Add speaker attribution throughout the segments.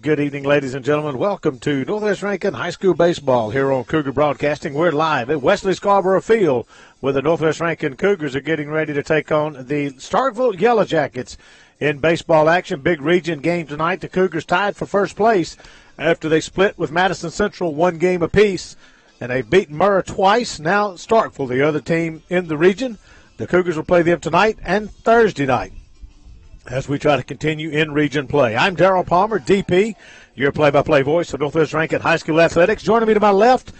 Speaker 1: Good evening, ladies and gentlemen. Welcome to Northwest Rankin High School Baseball here on Cougar Broadcasting. We're live at Wesley Scarborough Field where the Northwest Rankin Cougars are getting ready to take on the Starkville Yellow Jackets in baseball action. Big region game tonight. The Cougars tied for first place after they split with Madison Central 1 game apiece, and they've beaten Murrah twice. Now Starkville, the other team in the region. The Cougars will play them tonight and Thursday night as we try to continue in-region play. I'm Darryl Palmer, DP, your play-by-play voice of Northwest Rankin High School Athletics. Joining me to my left,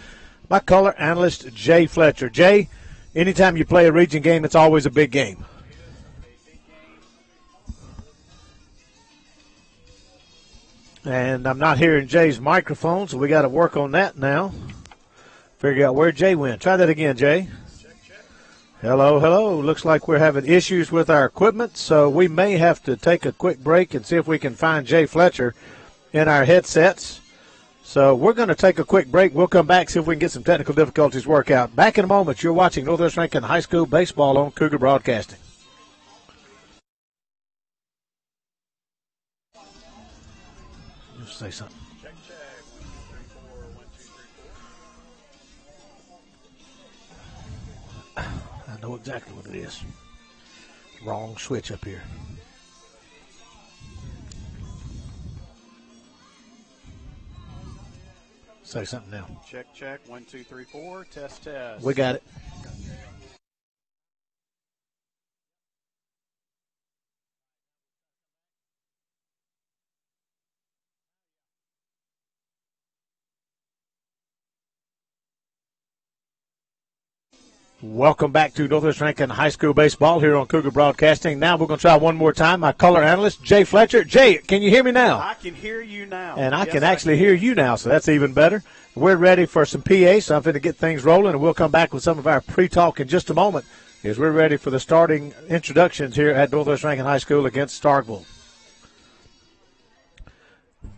Speaker 1: my color analyst, Jay Fletcher. Jay, anytime you play a region game, it's always a big game. And I'm not hearing Jay's microphone, so we got to work on that now. Figure out where Jay went. Try that again, Jay. Hello, hello. Looks like we're having issues with our equipment, so we may have to take a quick break and see if we can find Jay Fletcher in our headsets. So we're going to take a quick break. We'll come back, see if we can get some technical difficulties work out. Back in a moment. You're watching Northwest Rankin High School Baseball on Cougar Broadcasting. Just say something. I know exactly what it is. Wrong switch up here. Say something now.
Speaker 2: Check, check. 1, 2, 3, 4. Test, test.
Speaker 1: We got it. Welcome back to Northwest Rankin High School Baseball here on Cougar Broadcasting. Now we're going to try one more time. My color analyst, Jay Fletcher. Jay, can you hear me now?
Speaker 2: I can hear you now.
Speaker 1: And I can actually hear you now, so that's even better. We're ready for some PA, so I'm going to get things rolling, and we'll come back with some of our pre-talk in just a moment as we're ready for the starting introductions here at Northwest Rankin High School against Starkville.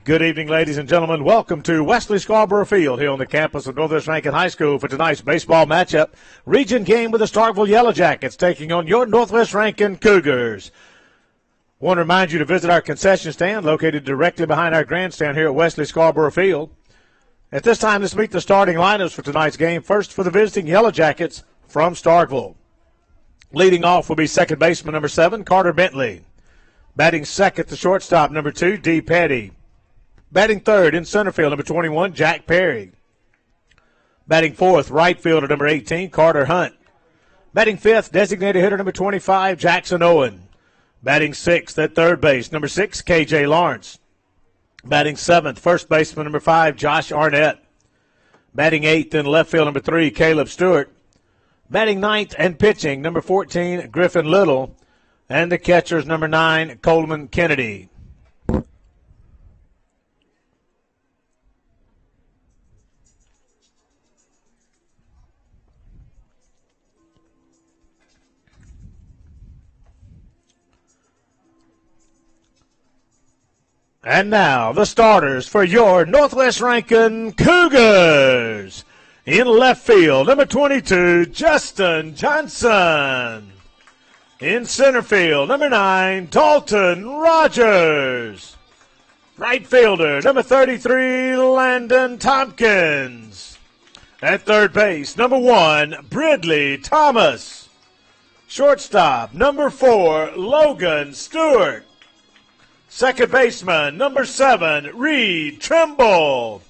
Speaker 1: Good evening, ladies and gentlemen. Welcome to Wesley Scarborough Field here on the campus of Northwest Rankin High School for tonight's baseball matchup. Region game with the Starkville Yellow Jackets taking on your Northwest Rankin Cougars. I want to remind you to visit our concession stand located directly behind our grandstand here at Wesley Scarborough Field. At this time, let's meet the starting lineups for tonight's game. First for the visiting Yellow Jackets from Starkville. Leading off will be second baseman number 7, Carter Bentley. Batting second, the shortstop, number 2, D. Petty. Batting third in center field, number 21, Jack Perry. Batting fourth, right fielder, number 18, Carter Hunt. Batting fifth, designated hitter, number 25, Jackson Owen. Batting sixth at third base, number 6, K.J. Lawrence. Batting seventh, first baseman, number 5, Josh Arnett. Batting eighth in left field, number 3, Caleb Stewart. Batting ninth and pitching, number 14, Griffin Little. And the catchers, number 9, Coleman Kennedy. And now, the starters for your Northwest Rankin Cougars. In left field, number 22, Justin Johnson. In center field, number 9, Dalton Rogers. Right fielder, number 33, Landon Thompkins. At third base, number 1, Bridley Thomas. Shortstop, number 4, Logan Stewart. Second baseman, number 7, Reed Trimble.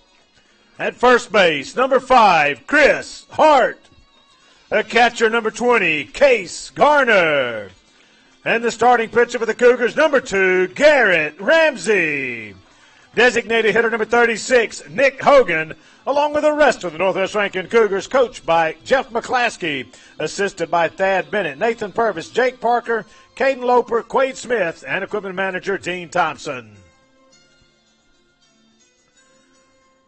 Speaker 1: At first base, number 5, Chris Hart. At catcher, number 20, Case Garner. And the starting pitcher for the Cougars, number 2, Garrett Ramsey. Designated hitter, number 36, Nick Hogan, along with the rest of the Northwest Rankin Cougars, coached by Jeff McClaskey, assisted by Thad Bennett, Nathan Purvis, Jake Parker, Caden Loper, Quade Smith, and equipment manager Dean Thompson.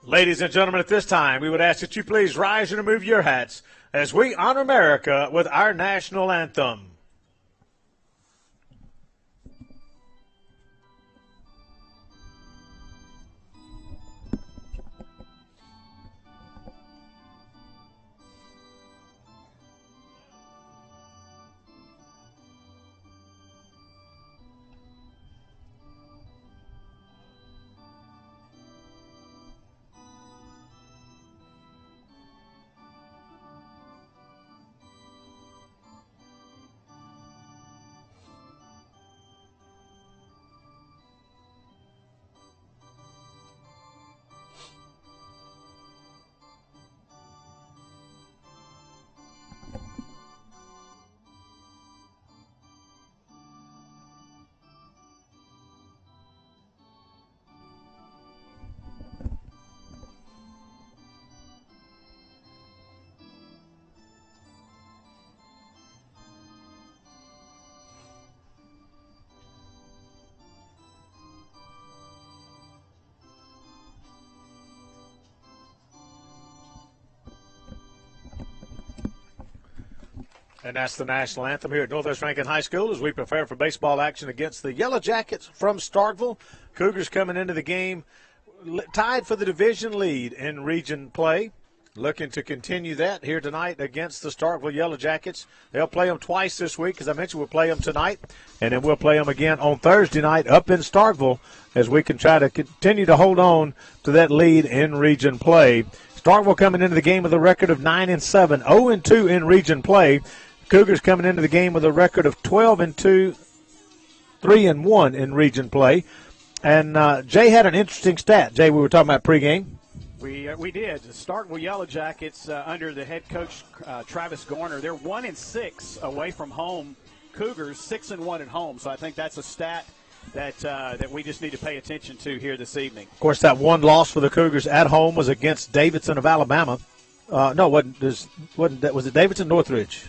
Speaker 1: Ladies and gentlemen, at this time, we would ask that you please rise and remove your hats as we honor America with our national anthem. And that's the national anthem here at Northwest Rankin High School as we prepare for baseball action against the Yellow Jackets from Starkville. Cougars coming into the game tied for the division lead in region play. Looking to continue that here tonight against the Starkville Yellow Jackets. They'll play them twice this week. As I mentioned, we'll play them tonight, and then we'll play them again on Thursday night up in Starkville as we can try to continue to hold on to that lead in region play. Starkville coming into the game with a record of 9-7, 0-2 in region play. Cougars coming into the game with a record of 12-2, 3-1 in region play. And Jay had an interesting stat. Jay, we were talking about pregame.
Speaker 2: We did. The Starkville Yellow Jackets under the head coach Travis Garner. They're 1-6 away from home. Cougars 6-1 at home. So I think that's a stat that we just need to pay attention to here this evening.
Speaker 1: Of course, that one loss for the Cougars at home was against Davidson of Alabama. No, was it Davidson? Northridge.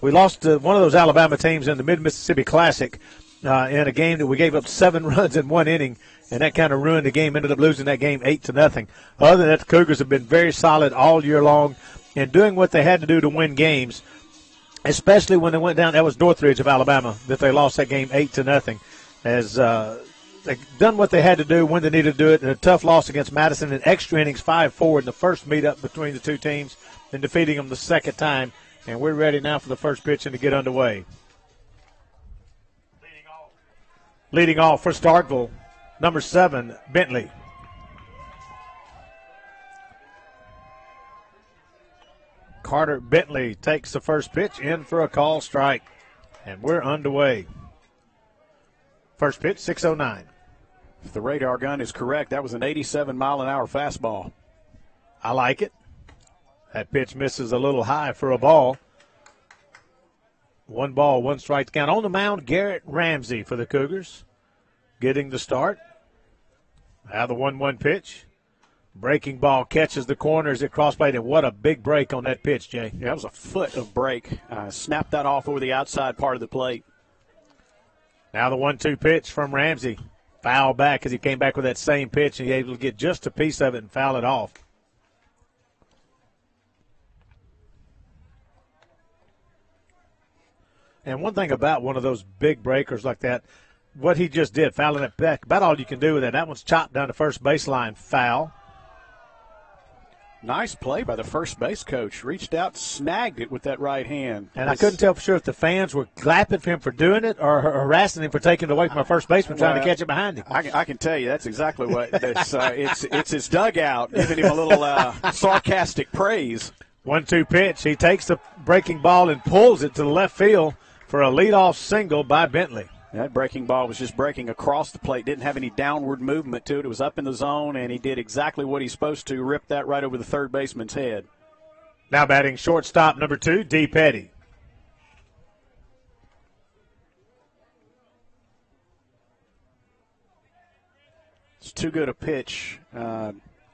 Speaker 1: We lost to one of those Alabama teams in the Mid-Mississippi Classic in a game that we gave up 7 runs in 1 inning, and that kind of ruined the game, ended up losing that game 8-0. Other than that, the Cougars have been very solid all year long in doing what they had to do to win games, especially when they went down. That was Northridge of Alabama that they lost that game 8-0. As they've done what they had to do when they needed to do it, and a tough loss against Madison in extra innings 5-4 in the first meetup between the two teams, and defeating them the second time. And we're ready now for the first pitch and to get underway. Leading off for Starkville, number 7, Bentley. Carter Bentley takes the first pitch in for a call strike. And we're underway. First pitch, 6:09.
Speaker 2: If the radar gun is correct, that was an 87-mile-an-hour fastball.
Speaker 1: I like it. That pitch misses a little high for a ball. 1 ball, 1 strike to count. On the mound, Garrett Ramsey for the Cougars, getting the start. Now the 1-1 pitch. Breaking ball catches the corners at cross plate, and what a big break on that pitch, Jay.
Speaker 2: Yeah, that was a foot of break. Snapped that off over the outside part of the plate.
Speaker 1: Now the 1-2 pitch from Ramsey. Foul back as he came back with that same pitch, and he was able to get just a piece of it and foul it off. And one thing about one of those big breakers like that, what he just did, fouling it back, about all you can do with it. That one's chopped down the first baseline, foul.
Speaker 2: Nice play by the first base coach. Reached out, snagged it with that right hand.
Speaker 1: And I couldn't tell for sure if the fans were clapping for him for doing it or harassing him for taking it away from a first baseman trying to catch it behind him.
Speaker 2: I can tell you that's exactly what it's his dugout giving him a little sarcastic praise.
Speaker 1: 1-2 pitch. He takes the breaking ball and pulls it to the left field for a leadoff single by Bentley.
Speaker 2: That breaking ball was just breaking across the plate. Didn't have any downward movement to it. It was up in the zone, and he did exactly what he's supposed to, rip that right over the third baseman's head.
Speaker 1: Now batting shortstop number 2, D. Petty.
Speaker 2: It's too good a pitch.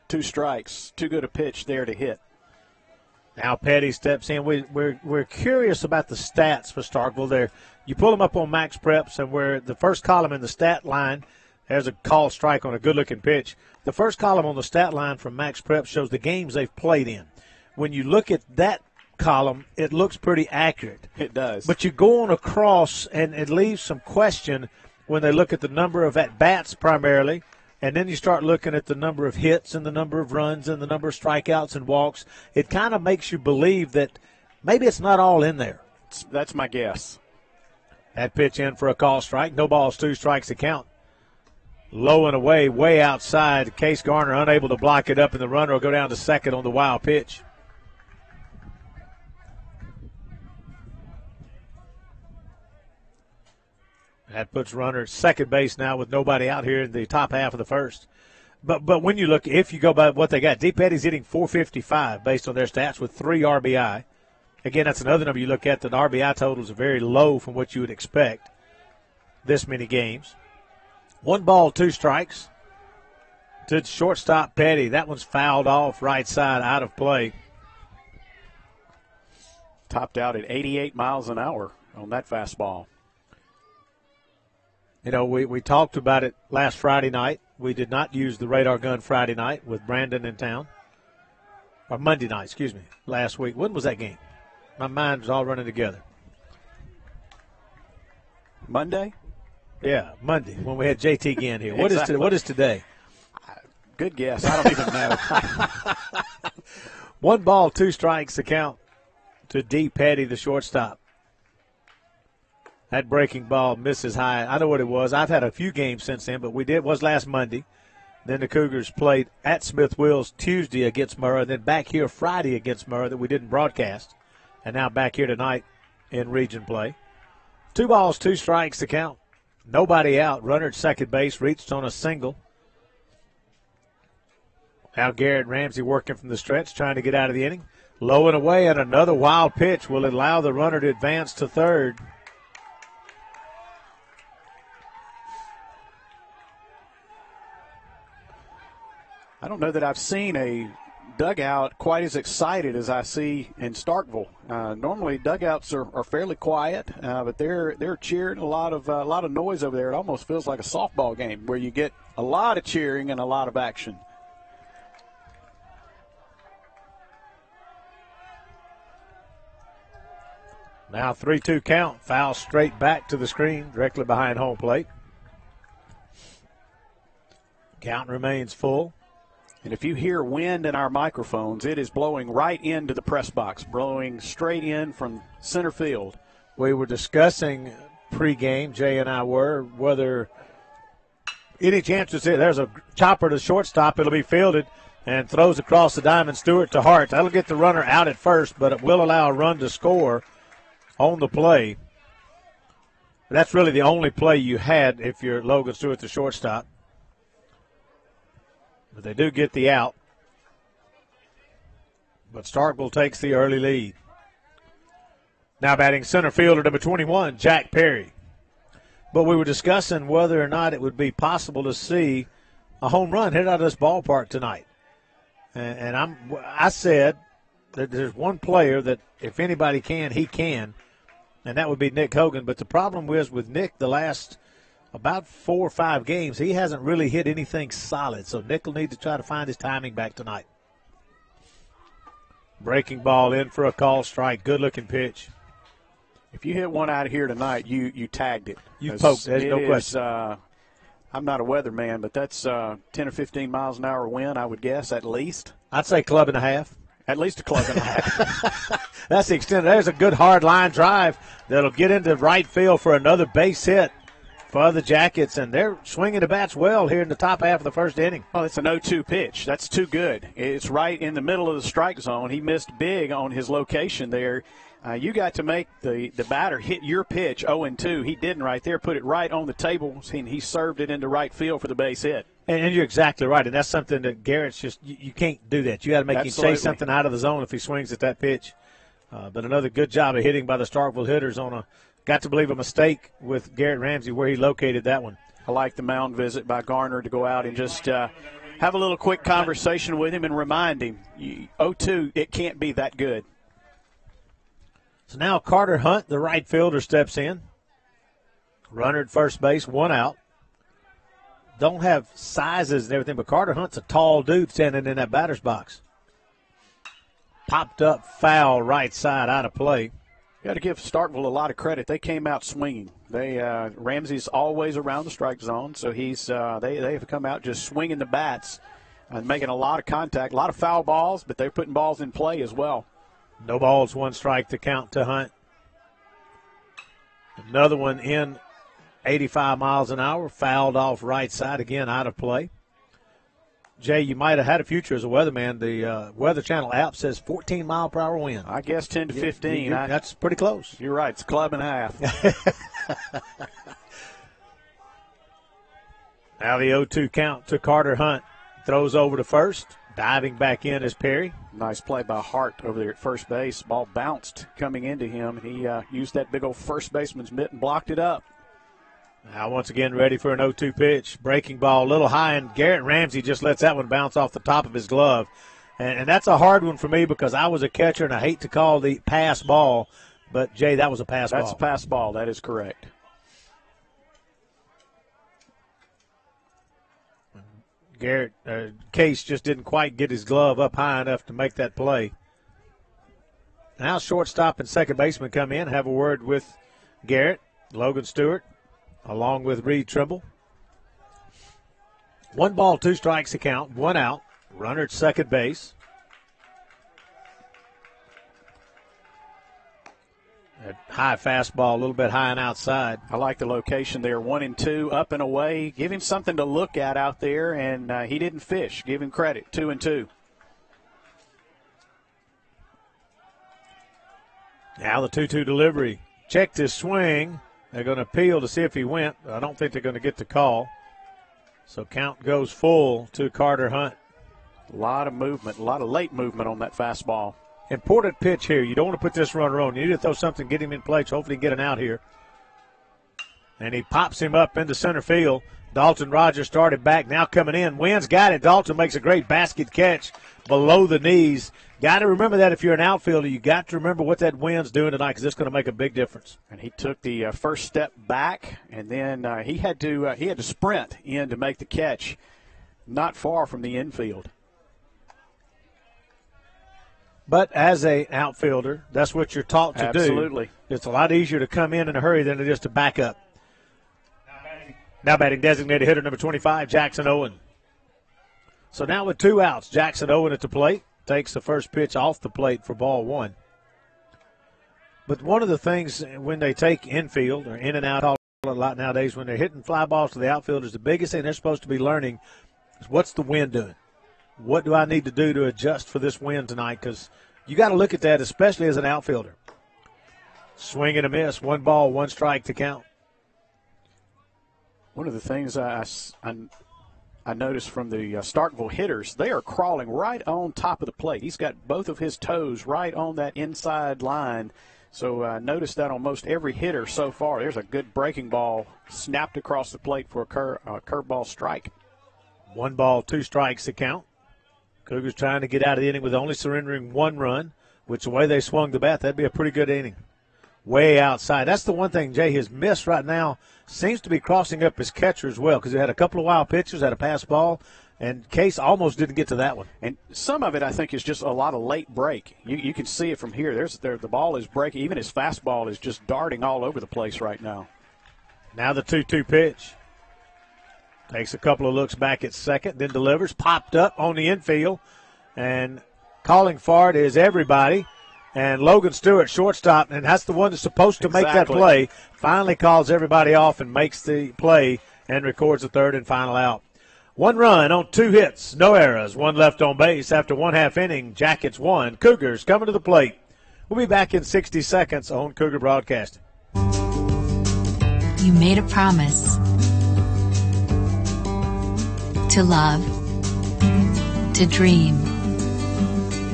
Speaker 2: 2 strikes. Too good a pitch there to hit.
Speaker 1: Now Petty steps in. We're curious about the stats for Starkville there. You pull them up on Max Preps, and where the first column in the stat line, There's a call strike on a good-looking pitch. The first column on the stat line from Max Prep shows the games they've played in. When you look at that column, it looks pretty accurate.
Speaker 2: It does.
Speaker 1: But you go on across, and it leaves some question when they look at the number of at-bats primarily, and then you start looking at the number of hits and the number of runs and the number of strikeouts and walks. It kind of makes you believe that maybe it's not all in there.
Speaker 2: That's my guess.
Speaker 1: That pitch in for a call strike. No balls, 2 strikes to count. Low and away, way outside. Case Garner unable to block it up, and the runner will go down to second on the wild pitch. That puts runner at second base now with nobody out here in the top half of the first. But when you look, if you go by what they got, D. Petty's hitting .455 based on their stats with 3 RBI. Again, that's another number you look at. The RBI totals are very low from what you would expect this many games. 1 ball, 2 strikes to shortstop Petty. That one's fouled off right side, out of play.
Speaker 2: Topped out at 88 miles an hour on that fastball.
Speaker 1: You know, we talked about it last Friday night. We did not use the radar gun Friday night with Brandon in town. Or Monday night, excuse me, last week. When was that game? My mind's all running together.
Speaker 2: Monday?
Speaker 1: Yeah, Monday, when we had JT Ginn here.
Speaker 2: Exactly.
Speaker 1: What is today?
Speaker 2: Good guess. I don't even know.
Speaker 1: 1 ball, 2 strikes to count to D. Petty, the shortstop. That breaking ball misses high. I know what it was. I've had a few games since then, but it was last Monday. Then the Cougars played at Smith Wills Tuesday against Murrah, and then back here Friday against Murrah that we didn't broadcast, and now back here tonight in region play. 2 balls, 2 strikes to count. Nobody out. Runner at second base, reached on a single. Now Garrett Ramsey working from the stretch, trying to get out of the inning. Low and away, and another wild pitch will allow the runner to advance to third.
Speaker 2: I don't know that I've seen a dugout quite as excited as I see in Starkville. Normally dugouts are fairly quiet, but they're cheering, a lot of noise over there. It almost feels like a softball game where you get a lot of cheering and a lot of action.
Speaker 1: Now 3-2 count. Foul straight back to the screen, directly behind home plate. Count remains full.
Speaker 2: And if you hear wind in our microphones, it is blowing right into the press box, blowing straight in from center field.
Speaker 1: We were discussing pregame, Jay and I were, whether any chance to say there's a chopper to shortstop, it'll be fielded and throws across the diamond. Stewart to Hart. That'll get the runner out at first, but it will allow a run to score on the play. That's really the only play you had if you're Logan Stewart, the shortstop. But they do get the out. But Starkville takes the early lead. Now batting center fielder number 21, Jack Perry. But we were discussing whether or not it would be possible to see a home run hit out of this ballpark tonight. And I said that there's one player that if anybody can, he can, and that would be Nick Hogan. But the problem is with Nick the last about 4 or 5 games, he hasn't really hit anything solid. So Nick will need to try to find his timing back tonight. Breaking ball in for a call strike. Good-looking pitch.
Speaker 2: If you hit one out of here tonight, you tagged it.
Speaker 1: You poked. There's no question.
Speaker 2: I'm not a weatherman, but that's 10 or 15 miles an hour wind, I would guess, at least.
Speaker 1: I'd say club and a half.
Speaker 2: At least a club and a half.
Speaker 1: That's the extent. There's a good hard line drive that'll get into right field for another base hit for the Jackets, and they're swinging the bats well here in the top half of the first inning.
Speaker 2: Well, it's an 0-2 pitch. That's too good. It's right in the middle of the strike zone. He missed big on his location there. You got to make the batter hit your pitch 0-2. He didn't right there. Put it right on the table, and he served it into right field for the base hit.
Speaker 1: And you're exactly right, and that's something that Garrett's just you can't do that. You got to make him chase something out of the zone if he swings at that pitch. But another good job of hitting by the Starkville hitters on got to believe a mistake with Garrett Ramsey where he located that one.
Speaker 2: I like the mound visit by Garner to go out and just have a little quick conversation with him and remind him, 0-2, it can't be that good.
Speaker 1: So now Carter Hunt, the right fielder, steps in. Runner at first base, 1 out. don't have sizes and everything, but Carter Hunt's a tall dude standing in that batter's box. Popped up foul right side out of play.
Speaker 2: You got to give Starkville a lot of credit. They came out swinging. Ramsey's always around the strike zone, so they have come out just swinging the bats and making a lot of contact, a lot of foul balls, but they're putting balls in play as well.
Speaker 1: No balls, 1 strike to count to Hunt. Another one in 85 miles an hour, fouled off right side, again out of play. Jay, you might have had a future as a weatherman. The Weather Channel app says 14-mile-per-hour wind.
Speaker 2: I guess 10 to 15.
Speaker 1: That's pretty close.
Speaker 2: You're right. It's a club and a half.
Speaker 1: Now the 0-2 count to Carter Hunt. Throws over to first. Diving back in is Perry.
Speaker 2: Nice play by Hart over there at first base. Ball bounced coming into him. He used that big old first baseman's mitt and blocked it up.
Speaker 1: Now once again ready for an 0-2 pitch. Breaking ball a little high, and Garrett Ramsey just lets that one bounce off the top of his glove. And that's a hard one for me because I was a catcher, and I hate to call the pass ball. But, Jay, that was a pass ball.
Speaker 2: That's a pass ball. That is correct.
Speaker 1: Garrett Case just didn't quite get his glove up high enough to make that play. Now shortstop and second baseman come in, have a word with Garrett. Logan Stewart, along with Reed Trimble. 1 ball, 2 strikes to count, 1 out. Runner at second base. A high fastball, a little bit high and outside.
Speaker 2: I like the location there. 1 and 2, up and away. Give him something to look at out there, and he didn't fish. Give him credit. 2 and 2.
Speaker 1: Now the 2-2 delivery. Checked his swing. They're going to appeal to see if he went. I don't think they're going to get the call. So count goes full to Carter Hunt.
Speaker 2: A lot of movement, a lot of late movement on that fastball.
Speaker 1: Important pitch here. You don't want to put this runner on. You need to throw something, get him in play, so hopefully get an out here. And he pops him up into center field. Dalton Rogers started back, now coming in. Wynn's got it. Dalton makes a great basket catch below the knees. Got to remember that if you're an outfielder, you got to remember what that Wynn's doing tonight because it's going to make a big difference.
Speaker 2: And he took the first step back, and then he had to sprint in to make the catch, not far from the infield.
Speaker 1: But as an outfielder, that's what you're taught to do.
Speaker 2: Absolutely.
Speaker 1: It's a lot easier to come in a hurry than it is to back up. Now batting designated hitter number 25, Jackson Owen. So now with 2 outs, Jackson Owen at the plate. Takes the first pitch off the plate for ball 1. But one of the things when they take infield or in and out a lot nowadays, when they're hitting fly balls to the outfielders, the biggest thing they're supposed to be learning is what's the wind doing? What do I need to do to adjust for this wind tonight? Because you got to look at that, especially as an outfielder. Swing and a miss. 1 ball, 1 strike to count.
Speaker 2: One of the things I noticed from the Starkville hitters, they are crawling right on top of the plate. He's got both of his toes right on that inside line. So I noticed that on most every hitter so far. There's a good breaking ball snapped across the plate for a curveball strike.
Speaker 1: 1 ball, 2 strikes to count. Cougars trying to get out of the inning with only surrendering 1 run, which the way they swung the bat, that'd be a pretty good inning. Way outside. That's the one thing Jay has missed right now. Seems to be crossing up his catcher as well because he had a couple of wild pitches, had a pass ball, and Case almost didn't get to that one.
Speaker 2: And some of it, I think, is just a lot of late break. You can see it from here. The ball is breaking. Even his fastball is just darting all over the place right now.
Speaker 1: Now the 2-2 pitch. Takes a couple of looks back at second, then delivers. Popped up on the infield. And calling for it is everybody. And Logan Stewart, shortstop, and that's the one that's supposed to make that play, finally calls everybody off and makes the play and records the third and final out. 1 run on 2 hits, no errors, 1 left on base after 1/2 inning. Jackets 1, Cougars coming to the plate. We'll be back in 60 seconds on Cougar Broadcasting.
Speaker 3: You made a promise to love, to dream,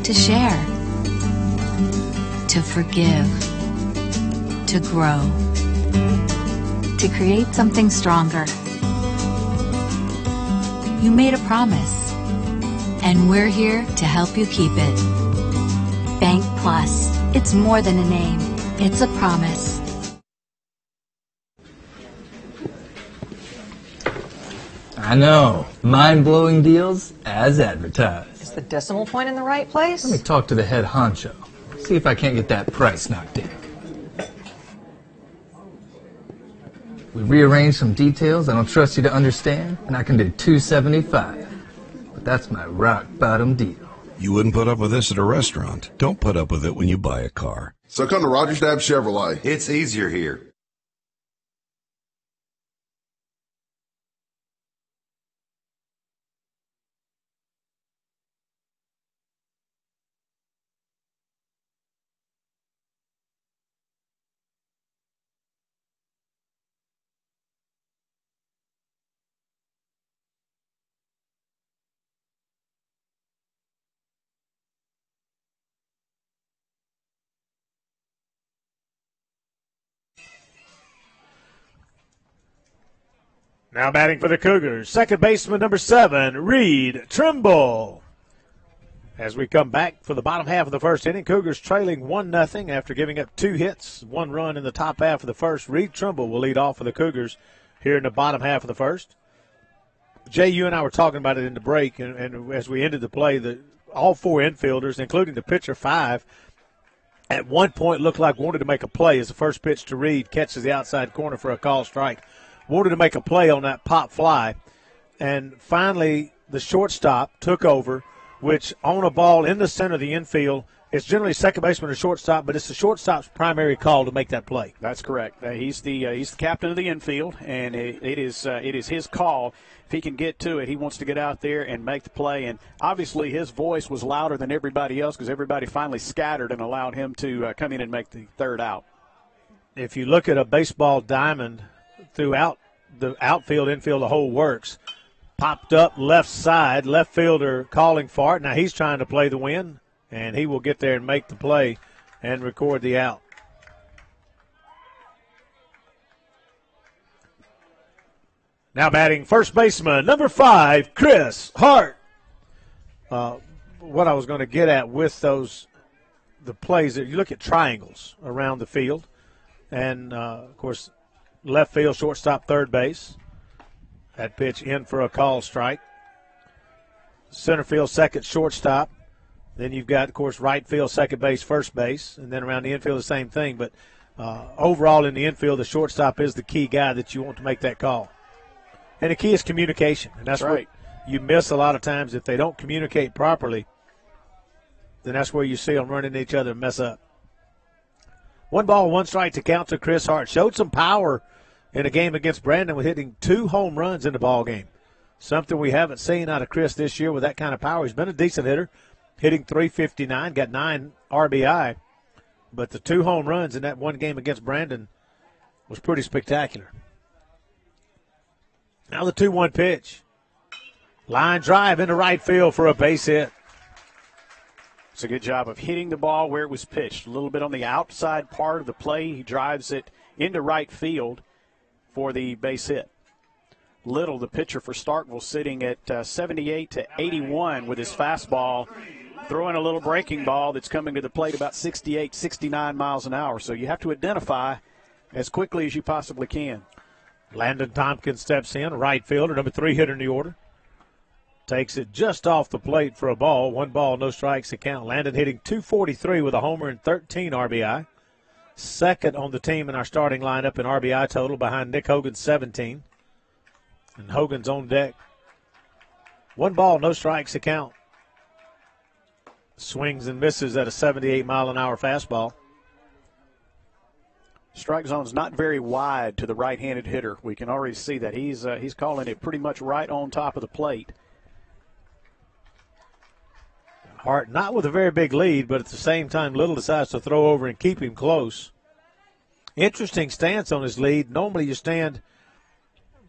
Speaker 3: to share, to forgive, to grow, to create something stronger. You made a promise, and we're here to help you keep it. Bank Plus, it's more than a name, it's a promise.
Speaker 4: I know. Mind-blowing deals as advertised.
Speaker 5: Is the decimal point in the right place?
Speaker 4: Let me talk to the head honcho. See if I can't get that price knocked in. We rearranged some details I don't trust you to understand, and I can do $275. But that's my rock-bottom deal.
Speaker 6: You wouldn't put up with this at a restaurant. Don't put up with it when you buy a car.
Speaker 7: So come to Rogers Dab Chevrolet.
Speaker 8: It's easier here.
Speaker 1: Now batting for the Cougars, second baseman number 7, Reed Trimble. As we come back for the bottom half of the first inning, Cougars trailing 1-0 after giving up 2 hits, 1 run in the top half of the first. Reed Trimble will lead off for the Cougars here in the bottom half of the first. Jay, you and I were talking about it in the break, and as we ended the play, all 4 infielders, including the pitcher 5, at one point looked like wanted to make a play as the first pitch to Reed catches the outside corner for a call strike. Wanted to make a play on that pop fly, and finally the shortstop took over, which on a ball in the center of the infield, it's generally second baseman or shortstop, but it's the shortstop's primary call to make that play.
Speaker 2: That's correct. He's the captain of the infield, and it is his call. If he can get to it, he wants to get out there and make the play. And obviously his voice was louder than everybody else because everybody finally scattered and allowed him to come in and make the third out.
Speaker 1: If you look at a baseball diamond throughout the outfield, infield, the whole works. Popped up left side, left fielder calling for it. Now he's trying to play the win, and he will get there and make the play and record the out. Now batting first baseman, number 5, Chris Hart. What I was going to get at with the plays, you look at triangles around the field, and, of course, left field, shortstop, third base. That pitch in for a call strike. Center field, second, shortstop. Then you've got, of course, right field, second base, first base. And then around the infield, the same thing. But overall in the infield, the shortstop is the key guy that you want to make that call. And the key is communication. And that's right. What you miss a lot of times. If they don't communicate properly, then that's where you see them running each other and mess up. 1 ball, 1 strike to count to Chris Hart. Showed some power in a game against Brandon with hitting 2 home runs in the ball game. Something we haven't seen out of Chris this year with that kind of power. He's been a decent hitter, hitting .359, got 9 RBI. But the 2 home runs in that one game against Brandon was pretty spectacular. Now the 2-1 pitch. Line drive into right field for a base hit.
Speaker 2: It's a good job of hitting the ball where it was pitched. A little bit on the outside part of the play. He drives it into right field for the base hit. Little, the pitcher for Starkville, sitting at 78 to 81 with his fastball, throwing a little breaking ball that's coming to the plate about 68, 69 miles an hour. So you have to identify as quickly as you possibly can.
Speaker 1: Landon Thompkins steps in, right fielder, number 3 hitter in the order. Takes it just off the plate for a ball. 1 ball, no strikes to count. Landon hitting .243 with a homer and 13 RBI. Second on the team in our starting lineup in RBI total behind Nick Hogan's 17. And Hogan's on deck. 1 ball, no strikes to count. Swings and misses at a 78-mile-an-hour fastball.
Speaker 2: Strike zone's not very wide to the right-handed hitter. We can already see that. He's calling it pretty much right on top of the plate.
Speaker 1: Hart not with a very big lead, but at the same time, Little decides to throw over and keep him close. Interesting stance on his lead. Normally you stand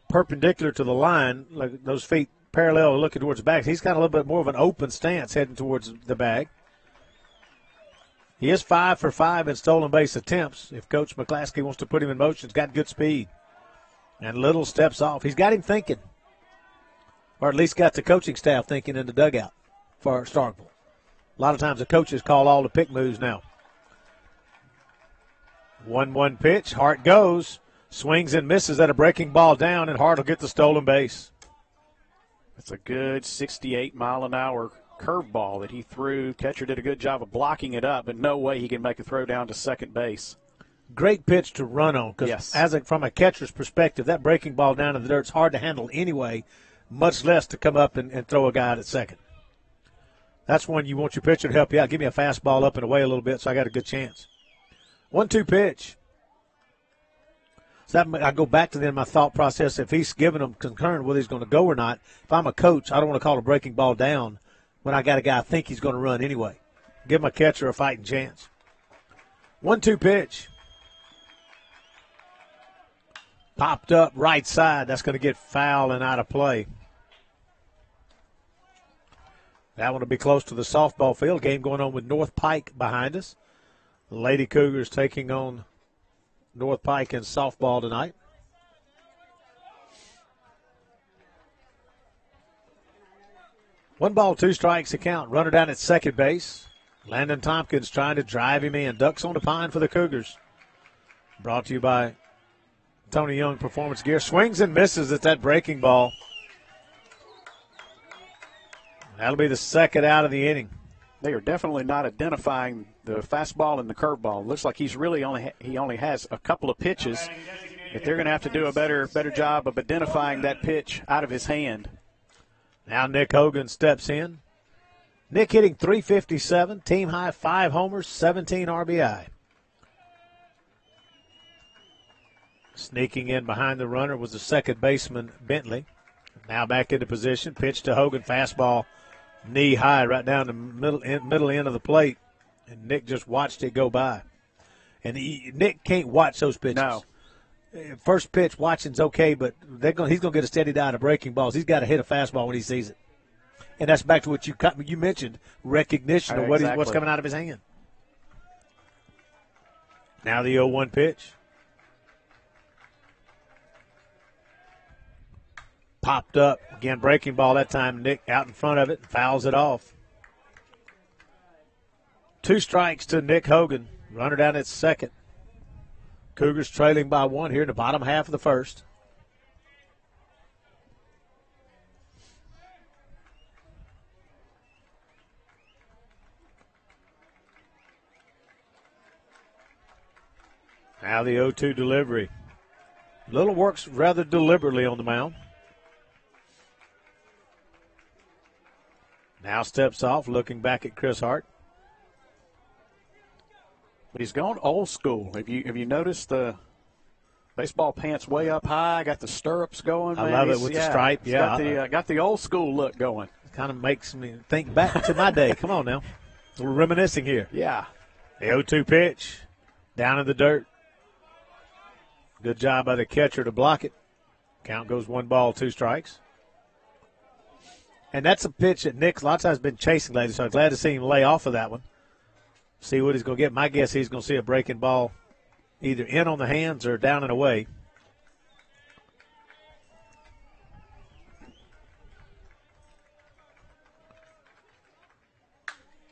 Speaker 1: perpendicular to the line, like those feet parallel looking towards the bag. He's got a little bit more of an open stance heading towards the bag. He is 5 for 5 in stolen base attempts. If Coach McClaskey wants to put him in motion, he's got good speed. And Little steps off. He's got him thinking, or at least got the coaching staff thinking in the dugout for Starkville. A lot of times the coaches call all the pick moves now. 1-1 pitch. Hart goes. Swings and misses at a breaking ball down, and Hart will get the stolen base.
Speaker 2: It's a good 68-mile-an-hour curveball that he threw. Catcher did a good job of blocking it up, but no way he can make a throw down to second base.
Speaker 1: Great pitch to run on because from a catcher's perspective, that breaking ball down in the dirt is hard to handle anyway, much less to come up and throw a guy out at second. That's when you want your pitcher to help you out. Give me a fastball up and away a little bit so I got a good chance. 1-2 pitch. So I go back to then my thought process. If he's giving them concern whether he's going to go or not, if I'm a coach, I don't want to call a breaking ball down when I got a guy I think he's going to run anyway. Give my catcher a fighting chance. 1-2 pitch. Popped up right side. That's going to get foul and out of play. That one will be close to the softball field. Game going on with North Pike behind us. The Lady Cougars taking on North Pike in softball tonight. One ball, two strikes to count. Runner down at second base. Landon Thompkins trying to drive him in. Ducks on the pine for the Cougars. Brought to you by Tony Young Performance Gear. Swings and misses at that breaking ball. That'll be the second out of the inning.
Speaker 2: They are definitely not identifying the fastball and the curveball. Looks like he only has a couple of pitches. If they're going to have to do a better job of identifying that pitch out of his hand.
Speaker 1: Now Nick Hogan steps in. Nick hitting .357, team high 5 homers, 17 RBI. Sneaking in behind the runner was the second baseman, Bentley. Now back into position. Pitch to Hogan, fastball, knee high, right down the middle end of the plate. And Nick just watched it go by. And Nick can't watch those pitches.
Speaker 2: No.
Speaker 1: First pitch watching's okay, but he's going to get a steady diet of breaking balls. He's got to hit a fastball when he sees it. And that's back to what you mentioned, recognition of what's coming out of his hand. Now the 0-1 pitch. Popped up. Again, breaking ball that time. Nick out in front of it and fouls it off. 2 strikes to Nick Hogan. Runner down at second. Cougars trailing by 1 here in the bottom half of the first. Now the 0-2 delivery. Little works rather deliberately on the mound. Now steps off, looking back at Chris Hart.
Speaker 2: But he's gone old school. Have you noticed the baseball pants way up high? Got the stirrups going.
Speaker 1: I love it with the stripe. Yeah,
Speaker 2: got the old school look going.
Speaker 1: Kind of makes me think back to my day. Come on now, we're reminiscing here.
Speaker 2: Yeah.
Speaker 1: The 0-2 pitch, down in the dirt. Good job by the catcher to block it. Count goes 1 ball, 2 strikes. And that's a pitch that Nick's a lot of times been chasing lately, so I'm glad to see him lay off of that one. See what he's going to get. My guess he's going to see a breaking ball either in on the hands or down and away.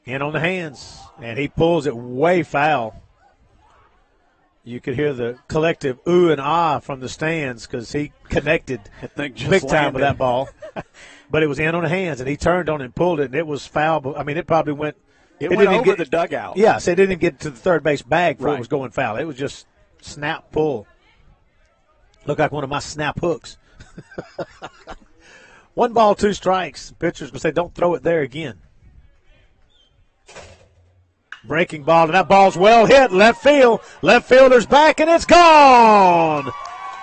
Speaker 1: In on the hands, and he pulls it way foul. You could hear the collective ooh and ah from the stands because he connected big time with that ball. But it was in on the hands, and he turned on it and pulled it, and it was foul. I mean, it probably went –
Speaker 2: It went over the dugout.
Speaker 1: Yeah, so it didn't get to the third base bag before it was going foul. It was just snap, pull. Looked like one of my snap hooks. 1 ball, 2 strikes. Pitcher's going to say, don't throw it there again. Breaking ball, and that ball's well hit. Left field. Left fielder's back, and it's gone.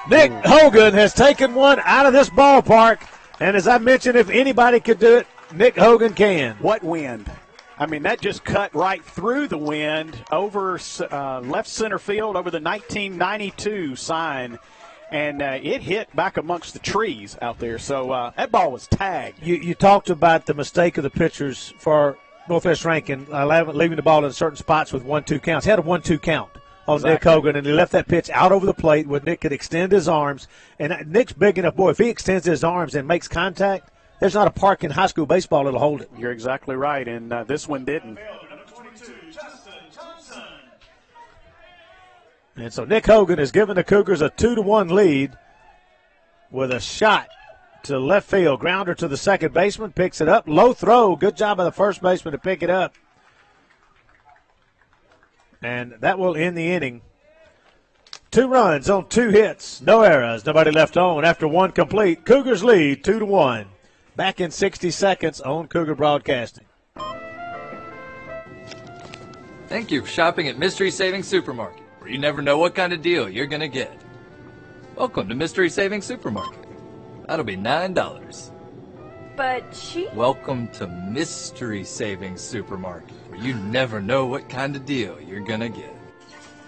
Speaker 1: Nick Hogan has taken one out of this ballpark. And as I mentioned, if anybody could do it, Nick Hogan can.
Speaker 2: What wind? I mean, that just cut right through the wind over left center field over the 1992 sign, and it hit back amongst the trees out there. So that ball was tagged.
Speaker 1: You talked about the mistake of the pitchers for Northwest Rankin, leaving the ball in certain spots with 1-2 counts. He had a 1-2 count on Nick Hogan, and he left that pitch out over the plate where Nick could extend his arms. And Nick's big enough, boy, if he extends his arms and makes contact, there's not a park in high school baseball that'll hold it.
Speaker 2: You're exactly right, and this one didn't.
Speaker 1: And so Nick Hogan has given the Cougars a 2-1 lead with a shot to left field. Grounder to the second baseman. Picks it up. Low throw. Good job by the first baseman to pick it up. And that will end the inning. 2 runs on 2 hits. No errors. Nobody left on after 1 complete. Cougars lead 2-1. Back in 60 seconds on Cougar Broadcasting.
Speaker 4: Thank you for shopping at Mystery Savings Supermarket, where you never know what kind of deal you're going to get. Welcome to Mystery Savings Supermarket. That'll be $9.
Speaker 8: But
Speaker 4: Welcome to Mystery Savings Supermarket, where you never know what kind of deal you're going to get.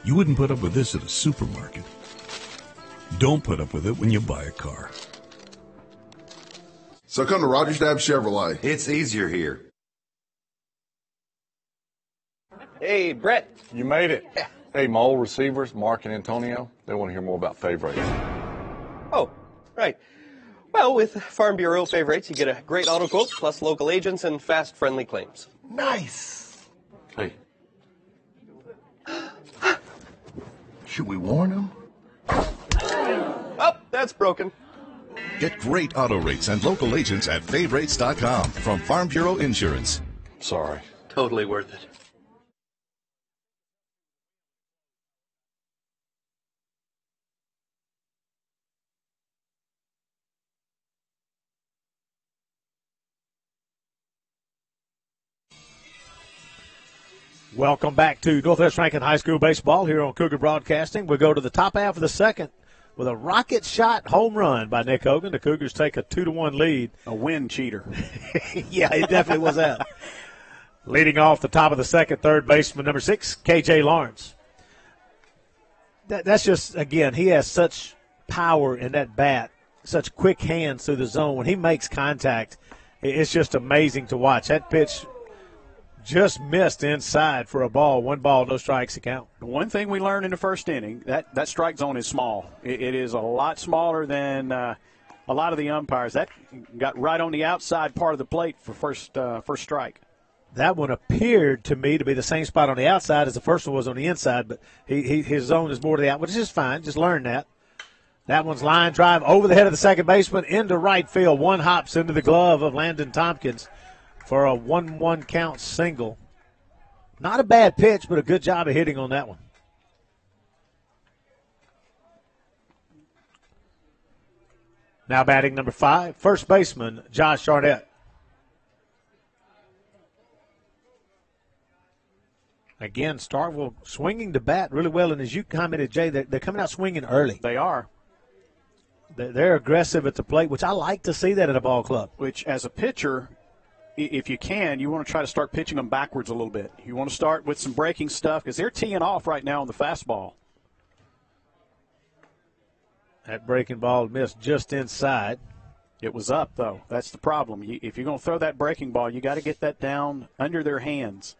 Speaker 6: You wouldn't put up with this at a supermarket. Don't put up with it when you buy a car.
Speaker 7: So come to Rogers Dab Chevrolet.
Speaker 9: It's easier here.
Speaker 10: Hey, Brett.
Speaker 11: You made it.
Speaker 10: Yeah.
Speaker 11: Hey, my old receivers, Mark and Antonio, they want to hear more about Fave Rates.
Speaker 10: Oh, right. Well, with Farm Bureau Fave Rates, you get a great auto quote, plus local agents and fast, friendly claims.
Speaker 11: Nice. Hey.
Speaker 9: Should we warn them?
Speaker 10: Oh, that's broken.
Speaker 12: Get great auto rates and local agents at favrates.com from Farm Bureau Insurance.
Speaker 11: Sorry.
Speaker 10: Totally worth it.
Speaker 1: Welcome back to Northwest Rankin High School baseball here on Cougar Broadcasting. We go to the top half of the second with a rocket shot home run by Nick Hogan. The Cougars take a 2-1 lead.
Speaker 2: A win cheater.
Speaker 1: Yeah, it definitely was that. Leading off the top of the second, third baseman number 6, KJ Lawrence. That's just, again, he has such power in that bat, such quick hands through the zone. When he makes contact, it's just amazing to watch. That pitch just missed inside for a ball. 1 ball, no strikes to count.
Speaker 2: One thing we learned in the first inning, that strike zone is small. It is a lot smaller than a lot of the umpires. That got right on the outside part of the plate for first strike.
Speaker 1: That one appeared to me to be the same spot on the outside as the first one was on the inside, but his zone is more to the out, which is just fine. Just learn that. That one's line drive over the head of the second baseman into right field. 1 hops into the glove of Landon Tompkins for a 1-1 count single. Not a bad pitch, but a good job of hitting on that one. Now batting number 5, first baseman Josh Arnett. Again, Starkville swinging the bat really well, and as you commented, Jay, they're coming out swinging early.
Speaker 2: They are.
Speaker 1: They're aggressive at the plate, which I like to see that at a ball club.
Speaker 2: Which, as a pitcher, if you can, you want to try to start pitching them backwards a little bit. You want to start with some breaking stuff because they're teeing off right now on the fastball.
Speaker 1: That breaking ball missed just inside.
Speaker 2: It was up, though. That's the problem. If you're going to throw that breaking ball, you got to get that down under their hands.